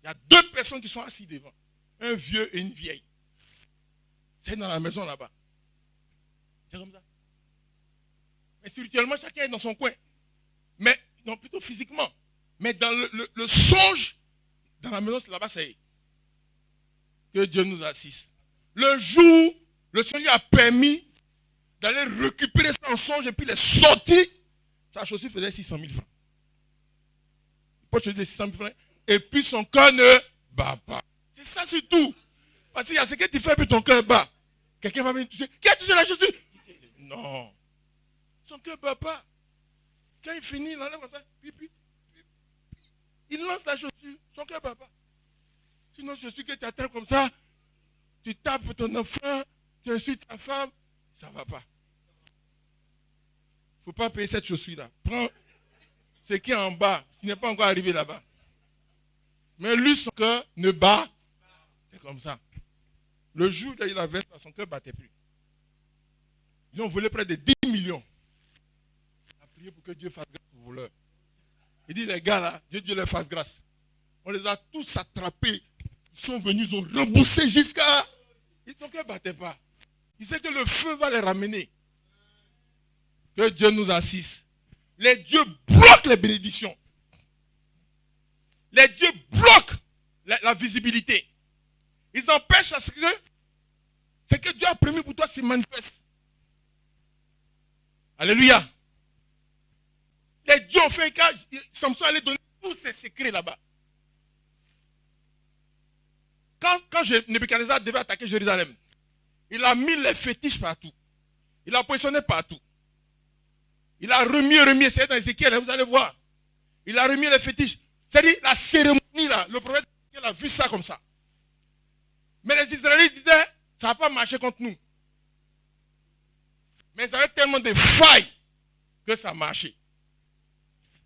Il y a deux personnes qui sont assises devant. Un vieux et une vieille. C'est dans la maison là-bas. C'est comme ça. Mais spirituellement, chacun est dans son coin. Mais, non, plutôt physiquement. Mais dans le songe, dans la maison, c'est là-bas, c'est que Dieu nous assiste. Le jour, le Seigneur a permis d'aller récupérer ça en songe et puis les sortir. Sa chaussure faisait 600 000 francs. Il peut choisir 600 000 francs. Et puis son cœur ne bat pas. C'est ça surtout. Parce qu'il y a ce que tu fais, puis ton cœur bat. Quelqu'un va venir toucher. Qui a touché la chaussure? Non. Son cœur ne bat pas. Quand il finit, il enlève ça. Puis, il lance la chaussure. Son cœur ne bat pas. Sinon, je suis que tu attrapes comme ça. Tu tapes ton enfant. Tu insultes ta femme. Ça ne va pas. Il ne faut pas payer cette chaussure-là. Prends ce qui est en bas. Ce n'est pas encore arrivé là-bas. Mais lui, son cœur ne bat. C'est comme ça. Le jour où il avait ça, son cœur ne battait plus. Ils ont volé près de 10 millions. Il a prié pour que Dieu fasse grâce aux voleurs. Il dit, les gars là, Dieu leur fasse grâce. On les a tous attrapés. Ils sont venus, ils ont remboursé jusqu'à... Son cœur ne battait pas. Il sait que le feu va les ramener. Que Dieu nous assiste. Les dieux bloquent les bénédictions. Les dieux bloquent la visibilité. Ils empêchent à ce que Dieu a promis pour toi se manifeste. Alléluia. Les dieux Dieu ont fait un cas, Samson allait donner tous ses secrets là-bas. Quand Nebuchadnezzar devait attaquer Jérusalem, il a mis les fétiches partout. Il a positionné partout. Il a remis, c'est dans Ézéchiel, vous allez voir. Il a remis les fétiches. C'est-à-dire la cérémonie là, le prophète il a vu ça comme ça. Mais les Israélites disaient, ça ne va pas marcher contre nous. Mais ils avaient tellement de failles que ça a marché.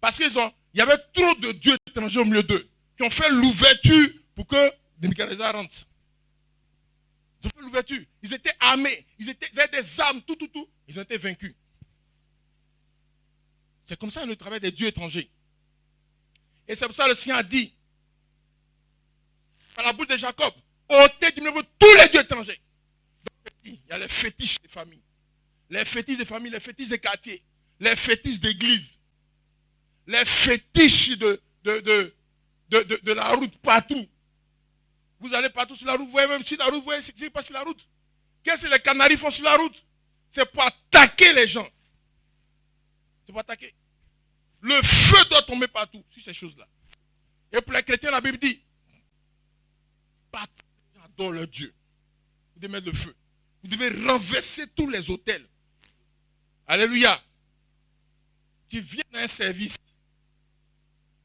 Parce qu'il y avait trop de dieux étrangers au milieu d'eux qui ont fait l'ouverture pour que Nebuchadnezzar rentre. Ils ont fait l'ouverture. Ils étaient armés. Ils avaient des armes, tout. Ils ont été vaincus. C'est comme ça le travail des dieux étrangers. Et c'est pour ça que le Seigneur a dit, par la bouche de Jacob, ôtez du milieu tous les dieux étrangers. Donc, il y a les fétiches des familles. Les fétiches des familles, les fétiches des quartiers, les fétiches d'église, les fétiches de la route partout. Vous allez partout sur la route, vous voyez même sur la route, vous voyez ce qui se passe sur la route. Qu'est-ce que les Canaries font sur la route? C'est pour attaquer les gens. C'est pour attaquer. Le feu doit tomber partout sur ces choses-là. Et pour les chrétiens, la Bible dit, partout, les gens adorent leur Dieu. Vous devez mettre le feu. Vous devez renverser tous les autels. Alléluia. Tu viens dans un service.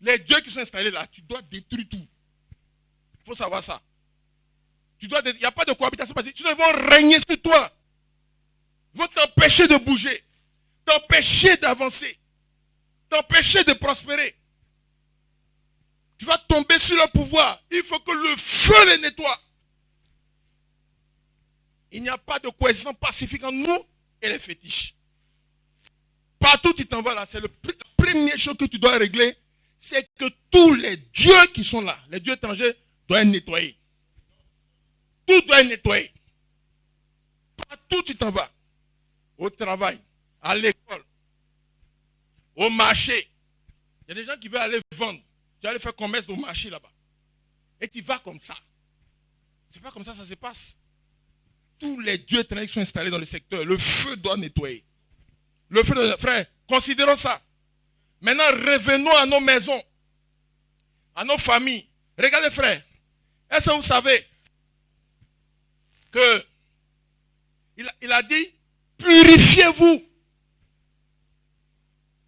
Les dieux qui sont installés là, tu dois détruire tout. Il faut savoir ça. Il n'y a pas de cohabitation parce que tu vont régner sur toi. Ils vont t'empêcher de bouger, t'empêcher d'avancer, t'empêcher de prospérer. Tu vas tomber sur leur pouvoir. Il faut que le feu les nettoie. Il n'y a pas de cohésion pacifique entre nous et les fétiches. Partout où tu t'en vas là, c'est la première chose que tu dois régler, c'est que tous les dieux qui sont là, les dieux étrangers, doivent être nettoyés. Tout doit être nettoyé. Partout où tu t'en vas. Au travail, à l'école, au marché. Il y a des gens qui veulent aller vendre. Tu vas aller faire commerce au marché là-bas. Et tu vas comme ça. C'est pas comme ça se passe. Tous les dieux étrangers qui sont installés dans le secteur, le feu doit nettoyer. Le feu de... Frère, considérons ça. Maintenant, revenons à nos maisons, à nos familles. Regardez, frère. Est-ce que vous savez que il a dit, purifiez-vous.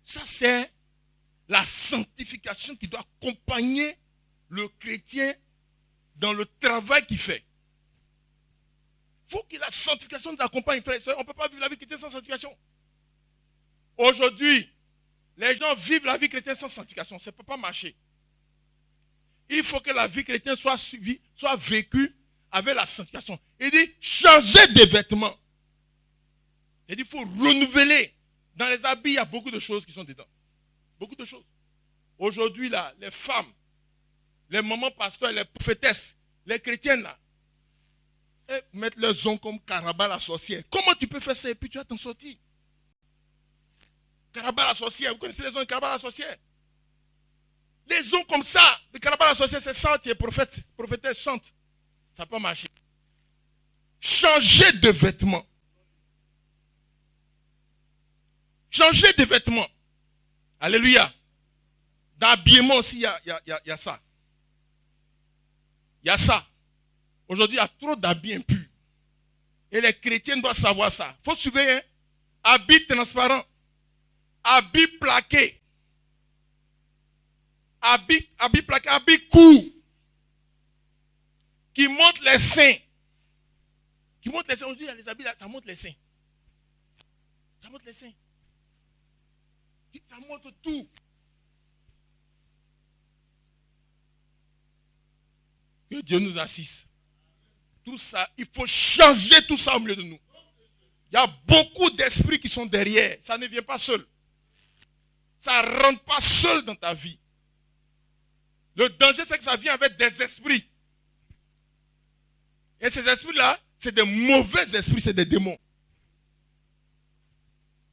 Ça, c'est la sanctification qui doit accompagner le chrétien dans le travail qu'il fait. Il faut que la sanctification nous accompagne, frère. On ne peut pas vivre la vie chrétienne sans sanctification. Aujourd'hui, les gens vivent la vie chrétienne sans sanctification. Ça ne peut pas marcher. Il faut que la vie chrétienne soit suivie, soit vécue avec la sanctification. Il dit, changez de vêtements. Il dit, il faut renouveler. Dans les habits, il y a beaucoup de choses qui sont dedans. Beaucoup de choses. Aujourd'hui, là, les femmes, les mamans pasteurs, les prophétesses, les chrétiennes, là, mettent leurs ongles comme Caraba la sorcière. Comment tu peux faire ça et puis tu vas t'en sortir? Caraba la sorcière, vous connaissez les ongles de Caraba la sorcière? Les ongles comme ça, de Caraba la sorcière, c'est ça, tu es prophète, prophétesse, chante. Ça peut marcher. Changer de vêtements. Changer de vêtements. Alléluia. Dans l'habillement aussi, il y a ça. Il y a ça. Aujourd'hui, il y a trop d'habits impurs. Et les chrétiens doivent savoir ça. Il faut surveiller. Hein? Habits transparents. Habits plaqués. Habits plaqués. Habits courts. Qui montrent les seins. Qui montrent les seins. Aujourd'hui, il y a les habits là, ça montre les seins. Ça montre les seins. Ça montre tout. Que Dieu nous assiste. Tout ça, il faut changer tout ça au milieu de nous. Il y a beaucoup d'esprits qui sont derrière. Ça ne vient pas seul. Ça ne rentre pas seul dans ta vie. Le danger, c'est que ça vient avec des esprits. Et ces esprits-là, c'est des mauvais esprits, c'est des démons.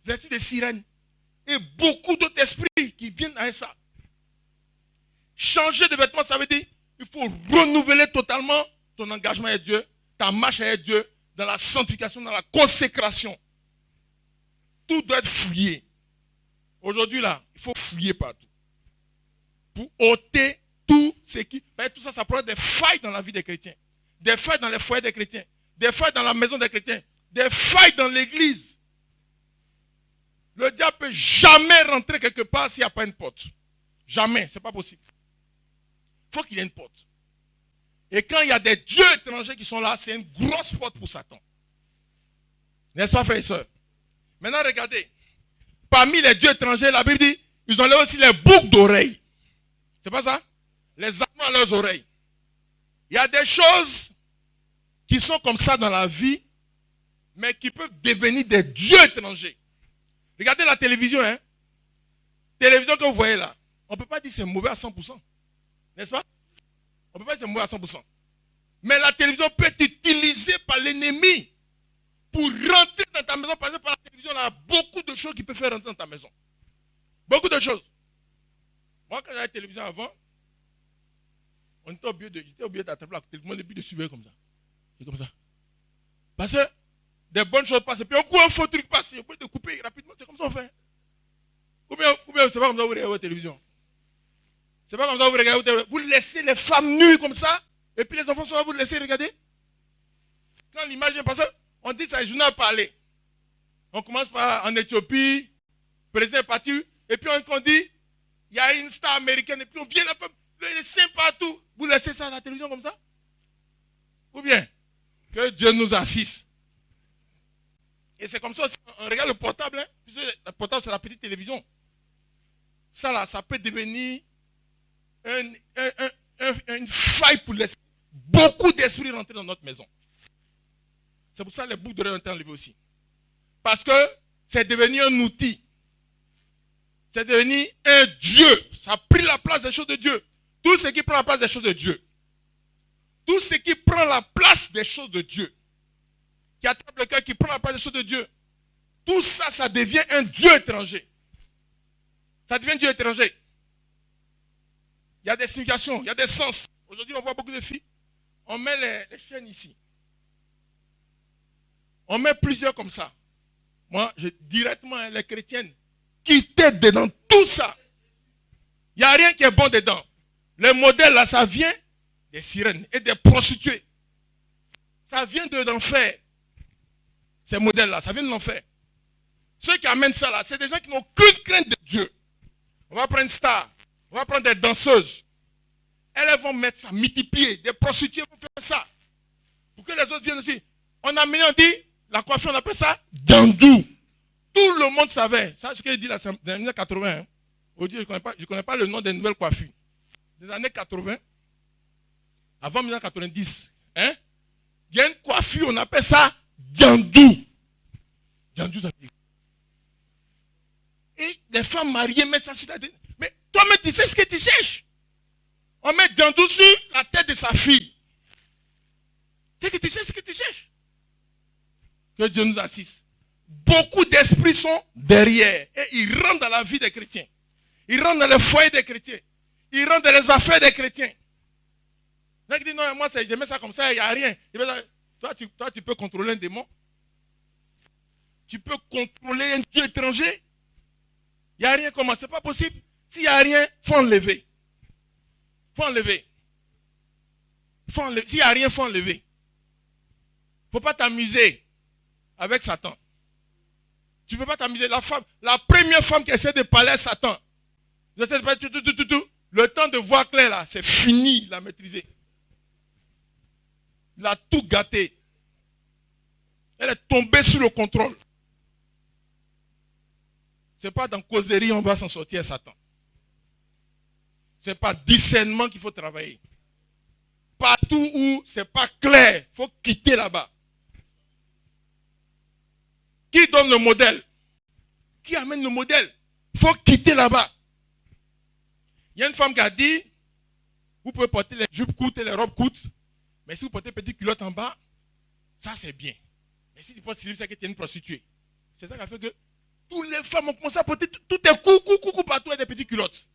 Des esprits de sirènes. Et beaucoup d'autres esprits qui viennent avec ça. Changer de vêtements, ça veut dire il faut renouveler totalement ton engagement avec Dieu, ta marche avec Dieu, dans la sanctification, dans la consécration. Tout doit être fouillé. Aujourd'hui, là, il faut fouiller partout. Pour ôter tout ce qui... Tout ça, ça prend des failles dans la vie des chrétiens. Des failles dans les foyers des chrétiens. Des failles dans la maison des chrétiens. Des failles dans l'église. Le diable ne peut jamais rentrer quelque part s'il n'y a pas une porte. Jamais, ce n'est pas possible. Il faut qu'il y ait une porte. Et quand il y a des dieux étrangers qui sont là, c'est une grosse porte pour Satan. N'est-ce pas, frères et sœurs? Maintenant, regardez. Parmi les dieux étrangers, la Bible dit, ils ont aussi les boucles d'oreilles. C'est pas ça? Les anneaux à leurs oreilles. Il y a des choses qui sont comme ça dans la vie, mais qui peuvent devenir des dieux étrangers. Regardez la télévision, hein. Télévision que vous voyez là. On ne peut pas dire que c'est mauvais à 100%. N'est-ce pas? On ne peut pas dire que c'est mauvais à 100%. Mais la télévision peut être utilisée par l'ennemi pour rentrer dans ta maison. Parce que par la télévision, il y a beaucoup de choses qui peuvent faire rentrer dans ta maison. Beaucoup de choses. Moi, quand j'avais la télévision avant, on était obligé d'attraper la télévision et puis de suivre comme ça. C'est comme ça. Parce que des bonnes choses passent. Et puis un coup, un faux truc passe. Il faut de couper rapidement. C'est comme ça qu'on fait. Ou bien c'est pas comme ça que vous regardez la télévision. C'est pas comme ça que vous regardez la télévision. Vous laissez les femmes nues comme ça. Et puis les enfants sont là, vous les laissez regarder. Quand l'image vient passer, on dit ça, le journal parler. On commence par en Éthiopie, le président est parti. Et puis on dit, il y a une star américaine. Et puis on vient la femme, les seins partout. Vous laissez ça à la télévision comme ça? Ou bien, que Dieu nous assiste. Et c'est comme ça, on regarde le portable. Hein, puisque le portable, c'est la petite télévision. Ça là, ça peut devenir une faille pour laisser beaucoup d'esprits rentrer dans notre maison. C'est pour ça que les boucles d'oreilles ont été enlevées aussi. Parce que c'est devenu un outil. C'est devenu un Dieu. Ça a pris la place des choses de Dieu. Tout ce qui prend la place des choses de Dieu. Tout ce qui prend la place des choses de Dieu. Qui attrape le cœur, qui prend la place des choses de Dieu. Tout ça, ça devient un Dieu étranger. Ça devient un Dieu étranger. Il y a des significations, il y a des sens. Aujourd'hui, on voit beaucoup de filles. On met les chaînes ici. On met plusieurs comme ça. Moi, directement, les chrétiennes, quittez dedans tout ça. Il n'y a rien qui est bon dedans. Le modèle là, ça vient des sirènes et des prostituées. Ça vient de l'enfer. Ces modèles-là, ça vient de l'enfer. Ceux qui amènent ça là, c'est des gens qui n'ont aucune crainte de Dieu. On va prendre une star, on va prendre des danseuses. Elles vont mettre ça, multiplier. Des prostituées vont faire ça. Pour que les autres viennent aussi. On a mis, on dit, la coiffure, on appelle ça dandou. Tout le monde savait. Ça, ce que je dis là, c'est dans les années 80. Hein. Aujourd'hui, je ne connais pas le nom des nouvelles coiffures. Des années 80, avant 1990, hein, il y a une coiffure, on appelle ça dandou. Dandou, ça veut dire. Et les femmes mariées mettent ça sur la tête. Mais toi-même, tu sais ce que tu cherches. On met dandou sur la tête de sa fille. C'est que tu sais ce que tu cherches. Que Dieu nous assiste. Beaucoup d'esprits sont derrière. Et ils rentrent dans la vie des chrétiens. Ils rentrent dans les foyers des chrétiens. Ils rentrent dans les affaires des chrétiens. Il dit non, moi je mets ça comme ça, il n'y a rien. Toi, tu peux contrôler un démon. Tu peux contrôler un Dieu étranger. Il n'y a rien comment, c'est pas possible. S'il n'y a rien, il faut enlever. Il faut enlever. S'il n'y a rien, il faut enlever. Il ne faut pas t'amuser avec Satan. Tu ne peux pas t'amuser. La première femme qui essaie de parler à Satan, le temps de voir clair là, c'est fini, il l'a maîtrisé. Il a tout gâté. Elle est tombée sous le contrôle. Ce n'est pas dans causerie on va s'en sortir, Satan. Ce n'est pas discernement qu'il faut travailler. Partout où ce n'est pas clair, il faut quitter là-bas. Qui donne le modèle? Qui amène le modèle? Il faut quitter là-bas. Il y a une femme qui a dit, vous pouvez porter les jupes courtes et les robes courtes, mais si vous portez petite culotte en bas, ça c'est bien. Mais si tu portes slip, c'est que tu es une prostituée. C'est ça qui a fait que toutes les femmes ont commencé à porter tout est coucou partout avec des petites culottes.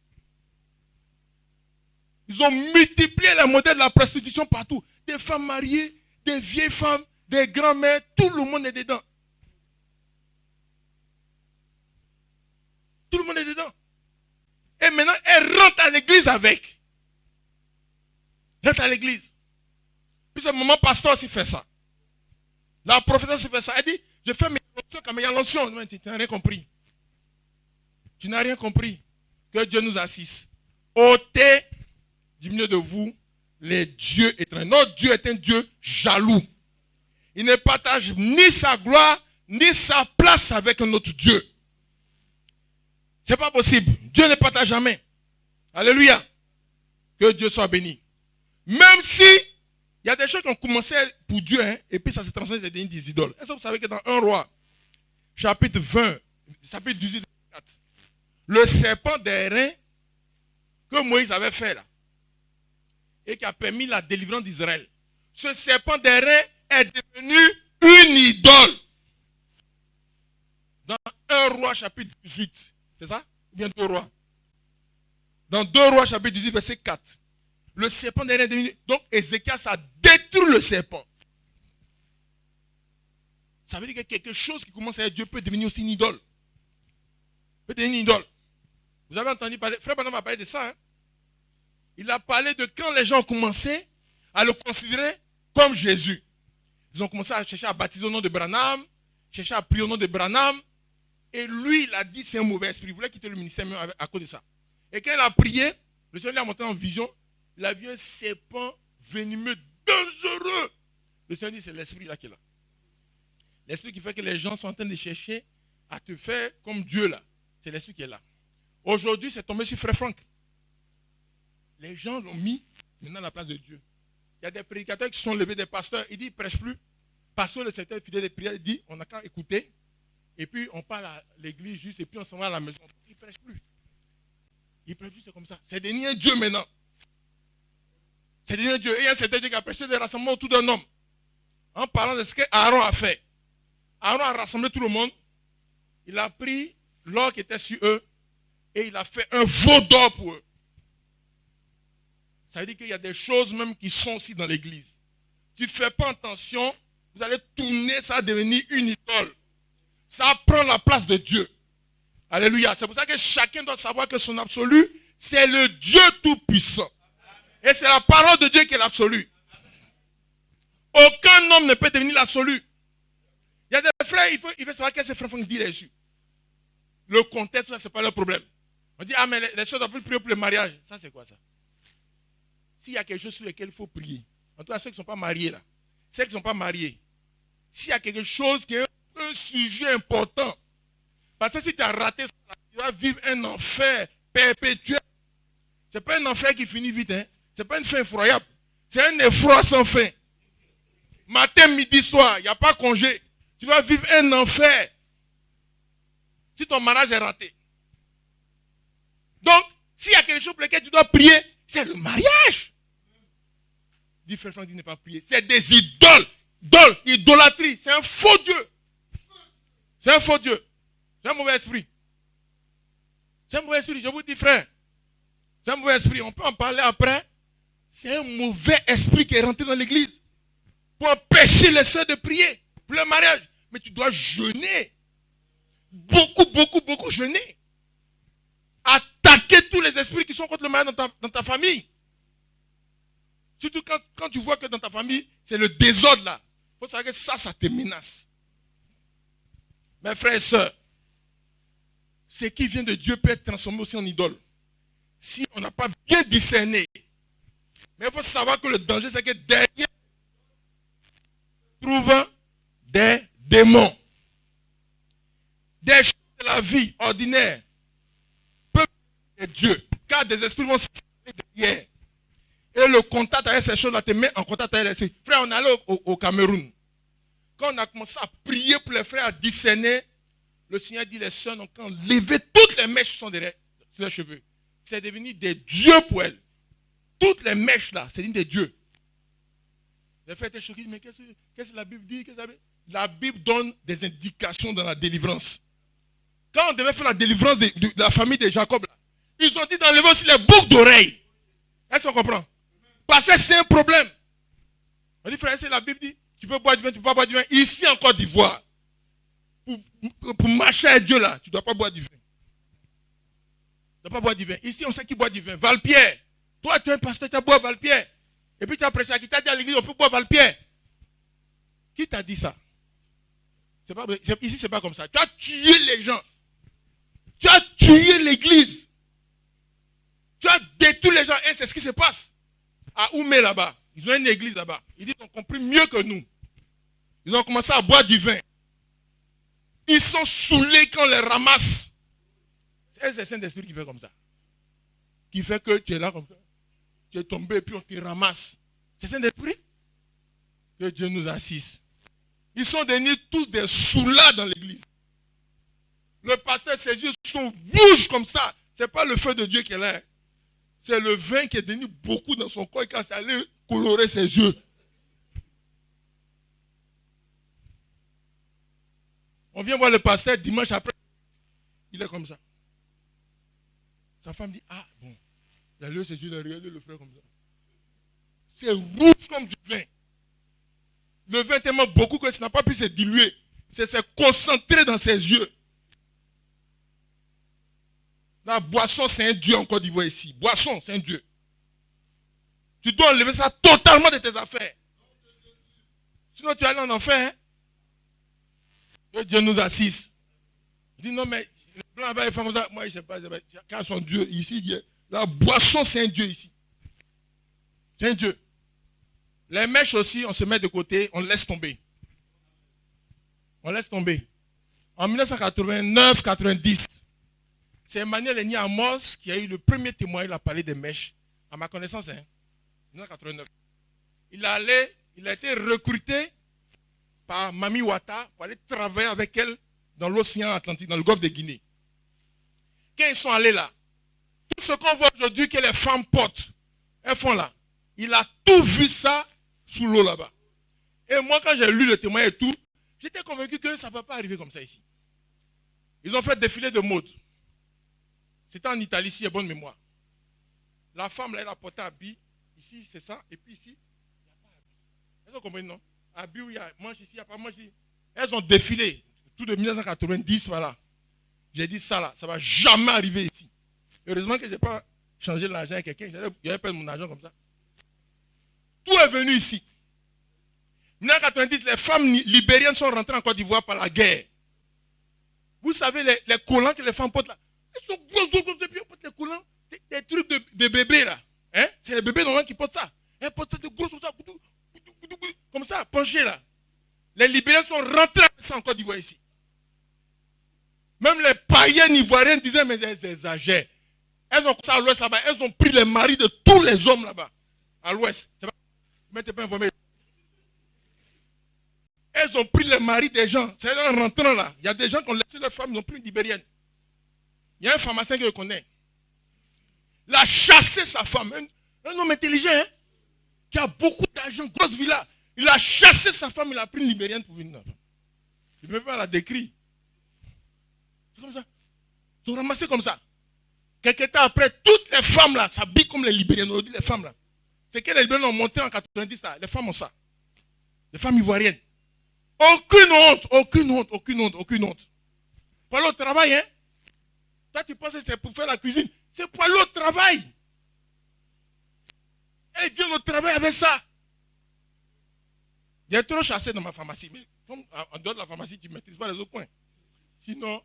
Ils ont multiplié les modèles de la prostitution partout. Des femmes mariées, des vieilles femmes, des grands-mères, tout le monde est dedans. Tout le monde est dedans. Et maintenant, elle rentre à l'église avec. Rentre à l'église. Puis ce moment, pasteur aussi fait ça. La prophétesse aussi fait ça. Elle dit, je fais mes l'onction quand il y a l'onction. Tu n'as rien compris. Tu n'as rien compris. Que Dieu nous assiste. Ôtez du milieu de vous les dieux étrangers. Notre Dieu est un Dieu jaloux. Il ne partage ni sa gloire, ni sa place avec un autre Dieu. Ce n'est pas possible. Dieu ne partage jamais. Alléluia. Que Dieu soit béni. Même si il y a des choses qui ont commencé pour Dieu, hein, et puis ça s'est transformé dans des idoles. Est-ce que vous savez que dans 1 Roi, chapitre 20, chapitre 18, 24, le serpent des reins que Moïse avait fait là, et qui a permis la délivrance d'Israël, ce serpent des reins est devenu une idole. Dans 1 Roi, chapitre 18, c'est ça? Ou bien 2 Rois? Dans 2 Rois, chapitre 18, verset 4. Le serpent des reins est devenu... Donc, Ézéchias a détruit le serpent. Ça veut dire que quelque chose qui commence à être Dieu peut devenir aussi une idole. Peut devenir une idole. Vous avez entendu parler... Frère Branham a parlé de ça. Hein? Il a parlé de quand les gens ont commencé à le considérer comme Jésus. Ils ont commencé à chercher à baptiser au nom de Branham, chercher à prier au nom de Branham. Et lui, il a dit c'est un mauvais esprit. Il voulait quitter le ministère même à cause de ça. Et quand il a prié, le Seigneur lui a montré en vision. Il a vu un serpent venimeux, dangereux. Le Seigneur dit, c'est l'esprit là qui est là. L'esprit qui fait que les gens sont en train de chercher à te faire comme Dieu là. C'est l'esprit qui est là. Aujourd'hui, c'est tombé sur Frère Franck. Les gens l'ont mis maintenant à la place de Dieu. Il y a des prédicateurs qui sont levés, des pasteurs. Il dit, il ne prêche plus. Pasteur, le secteur fidèle des prières, il dit, on n'a qu'à écouter. Et puis, on parle à l'église juste, et puis on s'en va à la maison. Il ne prêche plus. Il prêche plus, c'est comme ça. C'est devenu un Dieu maintenant. C'est devenu un Dieu. Et il y a un certain Dieu qui a prêché des rassemblements autour d'un homme. En parlant de ce qu'Aaron a fait. Aaron a rassemblé tout le monde. Il a pris l'or qui était sur eux. Et il a fait un veau d'or pour eux. Ça veut dire qu'il y a des choses même qui sont aussi dans l'église. Tu ne fais pas attention, vous allez tourner, ça va devenir une idole. Ça prend la place de Dieu. Alléluia. C'est pour ça que chacun doit savoir que son absolu, c'est le Dieu tout-puissant. Et c'est la parole de Dieu qui est l'absolu. Aucun homme ne peut devenir l'absolu. Il y a des frères, il faut savoir qu'est-ce que ces frères font dire dessus. Le contexte, ça, ce n'est pas le problème. On dit, ah, mais les soeurs doivent prier pour le mariage. Ça, c'est quoi ça? S'il y a quelque chose sur lequel il faut prier, en tout cas ceux qui ne sont pas mariés là, ceux qui ne sont pas mariés, s'il y a quelque chose qui est un sujet important, parce que si tu as raté ça, tu vas vivre un enfer perpétuel. Ce n'est pas un enfer qui finit vite, hein. Ce n'est pas une fin effroyable. C'est un effroi sans fin. Matin, midi, soir, il n'y a pas congé. Tu vas vivre un enfer. Si ton mariage est raté. Donc, s'il y a quelque chose pour lequel tu dois prier, c'est le mariage. Dit Frère Franck, il n'est pas prier. C'est des idoles. Idolâtrie. C'est un faux Dieu. C'est un faux Dieu. C'est un mauvais esprit. C'est un mauvais esprit, je vous dis frère. C'est un mauvais esprit. On peut en parler après. C'est un mauvais esprit qui est rentré dans l'église. Pour empêcher les soeurs de prier. Pour le mariage. Mais tu dois jeûner. Beaucoup jeûner. Attaquer tous les esprits qui sont contre le mariage dans ta famille. Surtout quand tu vois que dans ta famille, c'est le désordre là. Il faut savoir que ça te menace. Mes frères et sœurs, ce qui vient de Dieu peut être transformé aussi en idole. Si on n'a pas bien discerné. Mais il faut savoir que le danger, c'est que derrière, on trouve des démons. Des choses de la vie ordinaire peuvent être Dieu. Car des esprits vont s'installer derrière. Et le contact avec ces choses-là te met en contact avec l'esprit. Frère, on est allé au Cameroun. Quand on a commencé à prier pour les frères, à discerner, le Seigneur dit les sœurs n'ont qu'à enlever toutes les mèches qui sont derrière sur leurs cheveux. C'est devenu des dieux pour elles. Toutes les mèches là, c'est devenu des dieux. Les frères étaient choqués, mais qu'est-ce que la Bible dit? La Bible donne des indications dans la délivrance. Quand on devait faire la délivrance de la famille de Jacob, là, ils ont dit d'enlever aussi les boucles d'oreilles. Est-ce qu'on comprend? Parce que c'est un problème. On dit, frère, c'est la Bible dit, tu peux boire du vin, tu ne peux pas boire du vin. Ici en Côte d'Ivoire, pour marcher avec Dieu là, tu ne dois pas boire du vin. ne pas boire du vin. Ici, on sait qui boit du vin. Valpierre. Toi, tu es un pasteur, tu as boire Valpierre. Et puis tu as prêché, qui t'a dit à l'église, on peut boire Valpierre. Qui t'a dit ça? Ici, ce n'est pas comme ça. Tu as tué les gens. Tu as tué l'église. Tu as détruit les gens. Et c'est ce qui se passe. À Oumé, là-bas. Ils ont une église là-bas. Ils disent qu'ils ont compris mieux que nous. Ils ont commencé à boire du vin. Ils sont saoulés quand on les ramasse. C'est le Saint-Esprit qui fait comme ça. Qui fait que tu es là comme ça. Tu es tombé et puis on te ramasse. C'est le Saint-Esprit. Que Dieu nous assiste. Ils sont devenus tous des soulats dans l'église. Le pasteur, ses yeux sont rouges comme ça. Ce n'est pas le feu de Dieu qui est là. C'est le vin qui est devenu beaucoup dans son corps et qui est allé colorer ses yeux. On vient voir le pasteur dimanche après. Il est comme ça. Sa femme dit, ah bon, il a levé ses yeux, il a regardé le frère comme ça. C'est rouge comme du vin. Le vin est tellement beaucoup que ça n'a pas pu se diluer. C'est se concentrer dans ses yeux. La boisson, c'est un dieu en Côte d'Ivoire ici. Boisson, c'est un dieu. Tu dois enlever ça totalement de tes affaires. Sinon, tu vas aller en enfer. Hein? Que Dieu nous assiste. Il dit non, mais les blancs là-bas, les femmes comme ça. Moi, je ne sais pas. Quand son dieu ici, la boisson, c'est un dieu ici. C'est un dieu. Les mèches aussi, on se met de côté, on laisse tomber. On laisse tomber. En 1989-90, c'est Emmanuel Eni Amos qui a eu le premier témoin, il a parlé des mèches. À ma connaissance, hein, 1989. Il a été recruté par Mami Ouattara pour aller travailler avec elle dans l'océan Atlantique, dans le golfe de Guinée. Quand ils sont allés là, tout ce qu'on voit aujourd'hui que les femmes portent, elles font là. Il a tout vu ça sous l'eau là-bas. Et moi, quand j'ai lu le témoin et tout, j'étais convaincu que ça ne va pas arriver comme ça ici. Ils ont fait défiler de mode. C'était en Italie, ici, il y a bonne mémoire. La femme, là, elle a porté un habit. Ici, c'est ça. Et puis ici, il n'y a pas habit. Elles ont compris, non? Habit où il y a manche ici, il n'y a pas manche ici. Elles ont défilé. Tout de 1990, voilà. J'ai dit ça, là, ça ne va jamais arriver ici. Heureusement que je n'ai pas changé l'argent avec quelqu'un. J'avais perdu mon argent comme ça. Tout est venu ici. En 1990, les femmes libériennes sont rentrées en Côte d'Ivoire par la guerre. Vous savez, les collants que les femmes portent là, elles sont grosses, et puis on porte les collants, des trucs de bébés là. Hein? C'est les bébés normalement qui portent ça. Elles portent ça de grosses comme ça, penchées là. Les libériennes sont rentrées en Côte d'Ivoire ici. Même les païennes ivoiriennes disaient, mais elles exagèrent. Elles ont ça à l'ouest là-bas, elles ont pris les maris de tous les hommes là-bas, à l'ouest. Vous m'êtes pas informé. Elles ont pris les maris des gens. C'est en rentrant là. Il y a des gens qui ont laissé leurs femmes, ils n'ont plus une libérienne. Il y a un pharmacien que je connais. Il a chassé sa femme. Un homme intelligent, hein, qui a beaucoup d'argent, grosse villa. Il a chassé sa femme, il a pris une libérienne pour venir. Je ne peux pas la décrire. C'est comme ça. Ils ont ramassé comme ça. Quelques temps après, toutes les femmes là s'habillent comme les libériennes. Aujourd'hui, les femmes là. C'est que les libériennes ont monté en 90 là. Les femmes ont ça. Les femmes ivoiriennes. Aucune honte, aucune honte, aucune honte, aucune honte. Pour aller au travail, hein. Toi, tu penses que c'est pour faire la cuisine. C'est pour aller au travail. Elles viennent au travail avec ça. Il y a trop chassé dans ma pharmacie. Mais comme en dehors de la pharmacie, tu ne maîtrises pas les autres coins. Sinon,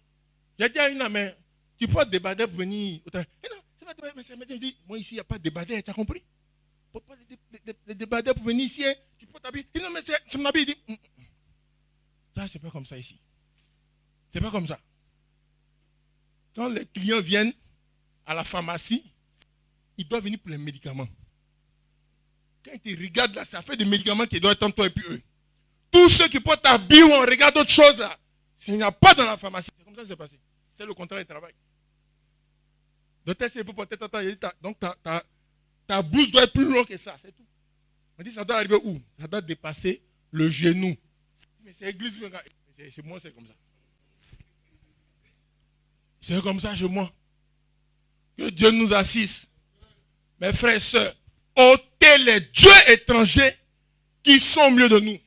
j'ai dit à une mais tu peux te débader pour venir au travail. Non, c'est pas débader, mais c'est un médecin. Il dit, moi ici, il n'y a pas de débader, tu as compris? Il ne faut pas débader pour venir ici. Hein. Tu peux t'habiller. Il dit, non, mais c'est mon habit. Il dit, ça, c'est pas comme ça ici. C'est pas comme ça. Quand les clients viennent à la pharmacie, ils doivent venir pour les médicaments. Quand ils te regardent là, ça fait des médicaments qui doivent être entre toi et puis eux. Tous ceux qui portent ta bio, on regarde autre chose là. S'il n'y a pas dans la pharmacie, c'est comme ça que c'est passé. C'est le contrat du travail. Docteur, c'est pour porter ta donc ta blouse doit être plus longue que ça, c'est tout. On dit ça doit arriver où? Ça doit dépasser le genou. Mais c'est l'église, chez moi c'est comme ça. C'est comme ça chez moi. Que Dieu nous assiste. Mes frères et sœurs, ôtez les dieux étrangers qui sont au milieu de nous.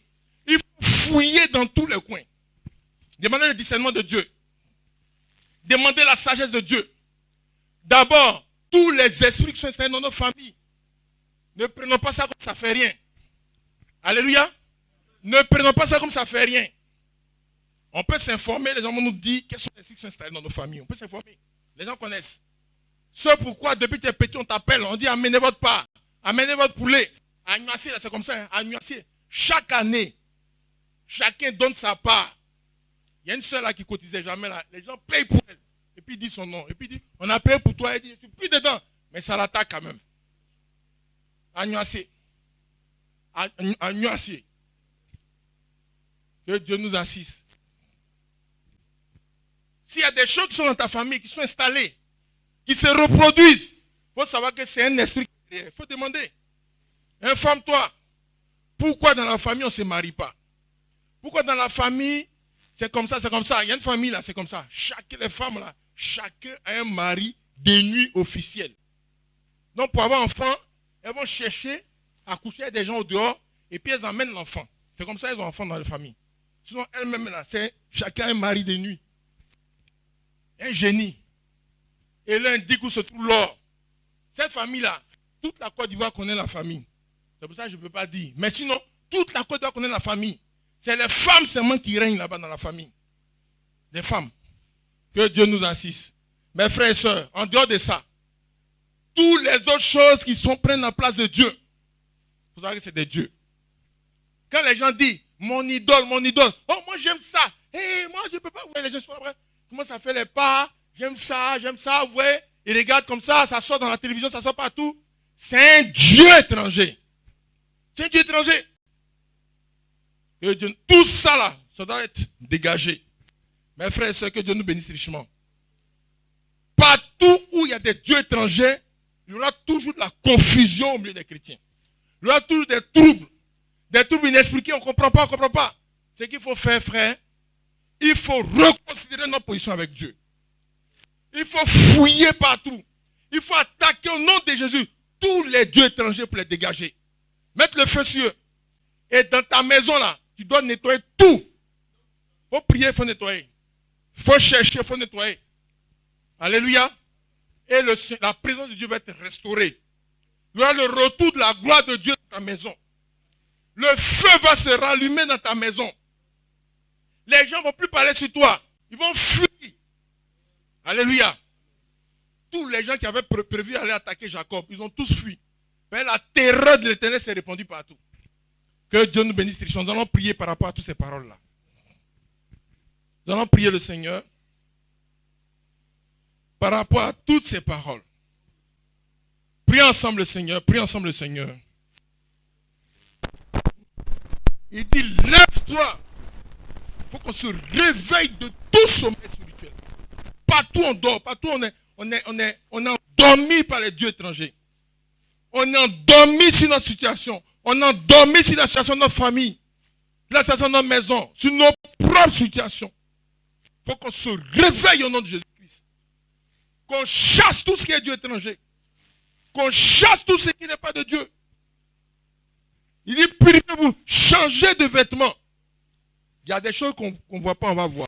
Il faut fouiller dans tous les coins. Demandez le discernement de Dieu. Demandez la sagesse de Dieu. D'abord, tous les esprits qui sont installés dans nos familles, ne prenons pas ça comme ça fait rien. Alléluia. Ne prenons pas ça comme ça fait rien. On peut s'informer, les gens vont nous dire quels sont les esprits qui sont installés dans nos familles. On peut s'informer. Les gens connaissent. C'est pourquoi depuis que tu es petit, on t'appelle, on dit amenez votre part, amenez votre poulet. À Nuancier, là, c'est comme ça, hein, à Nuancier. Chaque année, chacun donne sa part. Il y a une soeur là qui cotisait jamais là. Les gens payent pour elle. Et puis il dit son nom. Et puis il dit, on a payé pour toi. Elle dit, je ne suis plus dedans. Mais ça l'attaque quand même. À Nuancier. À Nuancier. Que Dieu nous assiste. S'il y a des choses qui sont dans ta famille, qui sont installées, qui se reproduisent, il faut savoir que c'est un esprit. Il faut demander. Informe-toi. Pourquoi dans la famille on ne se marie pas? Pourquoi dans la famille c'est comme ça, c'est comme ça? Il y a une famille là, c'est comme ça. Les femmes là, chacun a un mari de nuit officiel. Donc pour avoir un enfant, elles vont chercher à coucher avec des gens au dehors et puis elles emmènent l'enfant. C'est comme ça qu'elles ont un enfant dans la famille. Sinon elles-mêmes là, c'est chacun un mari de nuit. Un génie. Et là, il dit où se trouve l'or. Cette famille-là, toute la Côte d'Ivoire connaît la famille. C'est pour ça que je ne peux pas dire. Mais sinon, toute la Côte d'Ivoire connaît la famille. C'est les femmes seulement qui règnent là-bas dans la famille. Les femmes. Que Dieu nous assiste. Mes frères et sœurs, en dehors de ça, toutes les autres choses qui prennent la place de Dieu, il faut savoir que c'est de Dieu. Quand les gens disent, mon idole, oh moi j'aime ça. Hey, moi je ne peux pas, vous voyez, les gens sont là, comment ça fait les pas, j'aime ça, vous voyez. Ils regardent comme ça sort dans la télévision, ça sort partout. C'est un Dieu étranger. C'est un Dieu étranger. Et Dieu, tout ça là, ça doit être dégagé. Mes frères et sœurs, que Dieu nous bénisse richement. Partout où il y a des dieux étrangers, il y aura toujours de la confusion au milieu des chrétiens. Il y aura toujours des troubles inexpliqués, on ne comprend pas. Ce qu'il faut faire, frère, il faut reconsidérer notre position avec Dieu. Il faut fouiller partout. Il faut attaquer au nom de Jésus tous les dieux étrangers pour les dégager. Mettre le feu sur eux. Et dans ta maison là, tu dois nettoyer tout. Il faut prier, il faut nettoyer. Il faut chercher, il faut nettoyer. Alléluia. Et la présence de Dieu va être restaurée. Il y aura le retour de la gloire de Dieu dans ta maison. Le feu va se rallumer dans ta maison. Les gens ne vont plus parler sur toi. Ils vont fuir. Alléluia. Tous les gens qui avaient prévu aller attaquer Jacob, ils ont tous fui. Mais la terreur de l'Éternel s'est répandue partout. Que Dieu nous bénisse. Nous allons prier par rapport à toutes ces paroles-là. Nous allons prier le Seigneur par rapport à toutes ces paroles. Prions ensemble le Seigneur. Prions ensemble le Seigneur. Il dit, lève-toi. Il faut qu'on se réveille de tout sommeil spirituel. Partout on dort, partout on est endormi par les dieux étrangers. On est endormi sur notre situation. On est endormi sur la situation de notre famille, la situation de notre maison, sur nos propres situations. Il faut qu'on se réveille au nom de Jésus-Christ. Qu'on chasse tout ce qui est Dieu étranger. Qu'on chasse tout ce qui n'est pas de Dieu. Il dit, purifiez-vous, changez de vêtements. Il y a des choses qu'on ne voit pas, on va voir.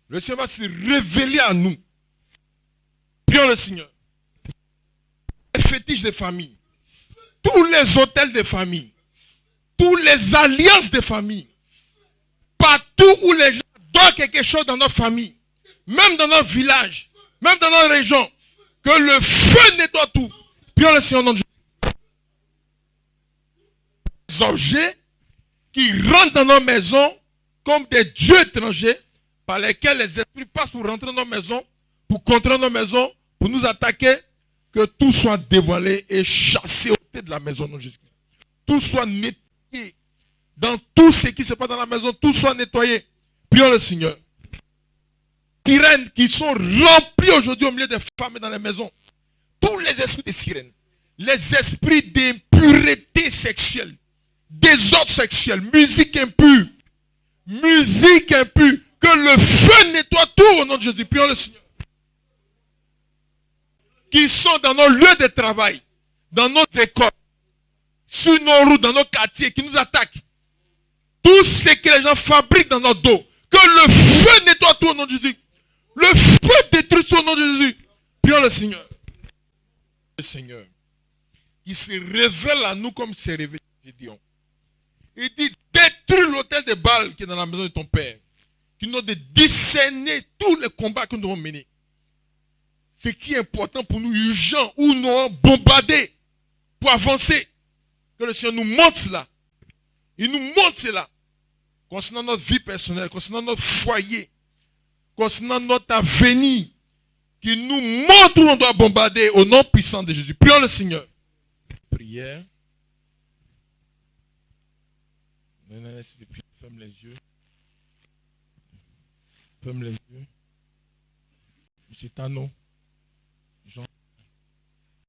Le Seigneur va se révéler à nous. Prions le Seigneur. Les fétiches des familles. Tous les hôtels des familles. Toutes les alliances des familles. Partout où les gens donnent quelque chose dans notre famille. Même dans notre village. Même dans notre région. Que le feu nettoie tout. Prions le Seigneur au nom de Jésus. Les objets qui rentrent dans nos maisons comme des dieux étrangers par lesquels les esprits passent pour rentrer dans nos maisons, pour contrôler nos maisons, pour nous attaquer, que tout soit dévoilé et chassé au tête de la maison de Jésus-Christ. Tout soit nettoyé. Dans tout ce qui se passe dans la maison, tout soit nettoyé. Prions le Seigneur. Sirènes qui sont remplies aujourd'hui au milieu des femmes et dans les maisons. Tous les esprits de sirènes, les esprits d'impureté sexuelle, désordre sexuel, musique impure, que le feu nettoie tout au nom de Jésus. Prions le Seigneur. Qui sont dans nos lieux de travail, dans nos écoles, sur nos routes, dans nos quartiers, qui nous attaquent. Tout ce que les gens fabriquent dans notre dos, que le feu nettoie tout au nom de Jésus. Le feu détruit tout au nom de Jésus. Prions le Seigneur. Le Seigneur, qui se révèle à nous comme s'est révélé à Gédéon. Il dit, détruis l'autel de Baal qui est dans la maison de ton père. Qui nous de discerner tous les combats que nous devons mener. Ce qui est important pour nous, urgent, où nous avons bombardé pour avancer. Que le Seigneur nous montre cela. Il nous montre cela. Concernant notre vie personnelle, concernant notre foyer, concernant notre avenir. Qu'il nous montre où on doit bombarder au nom puissant de Jésus. Prions le Seigneur. Prière. Ferme les yeux. Ferme les yeux. Monsieur Tano. Jean.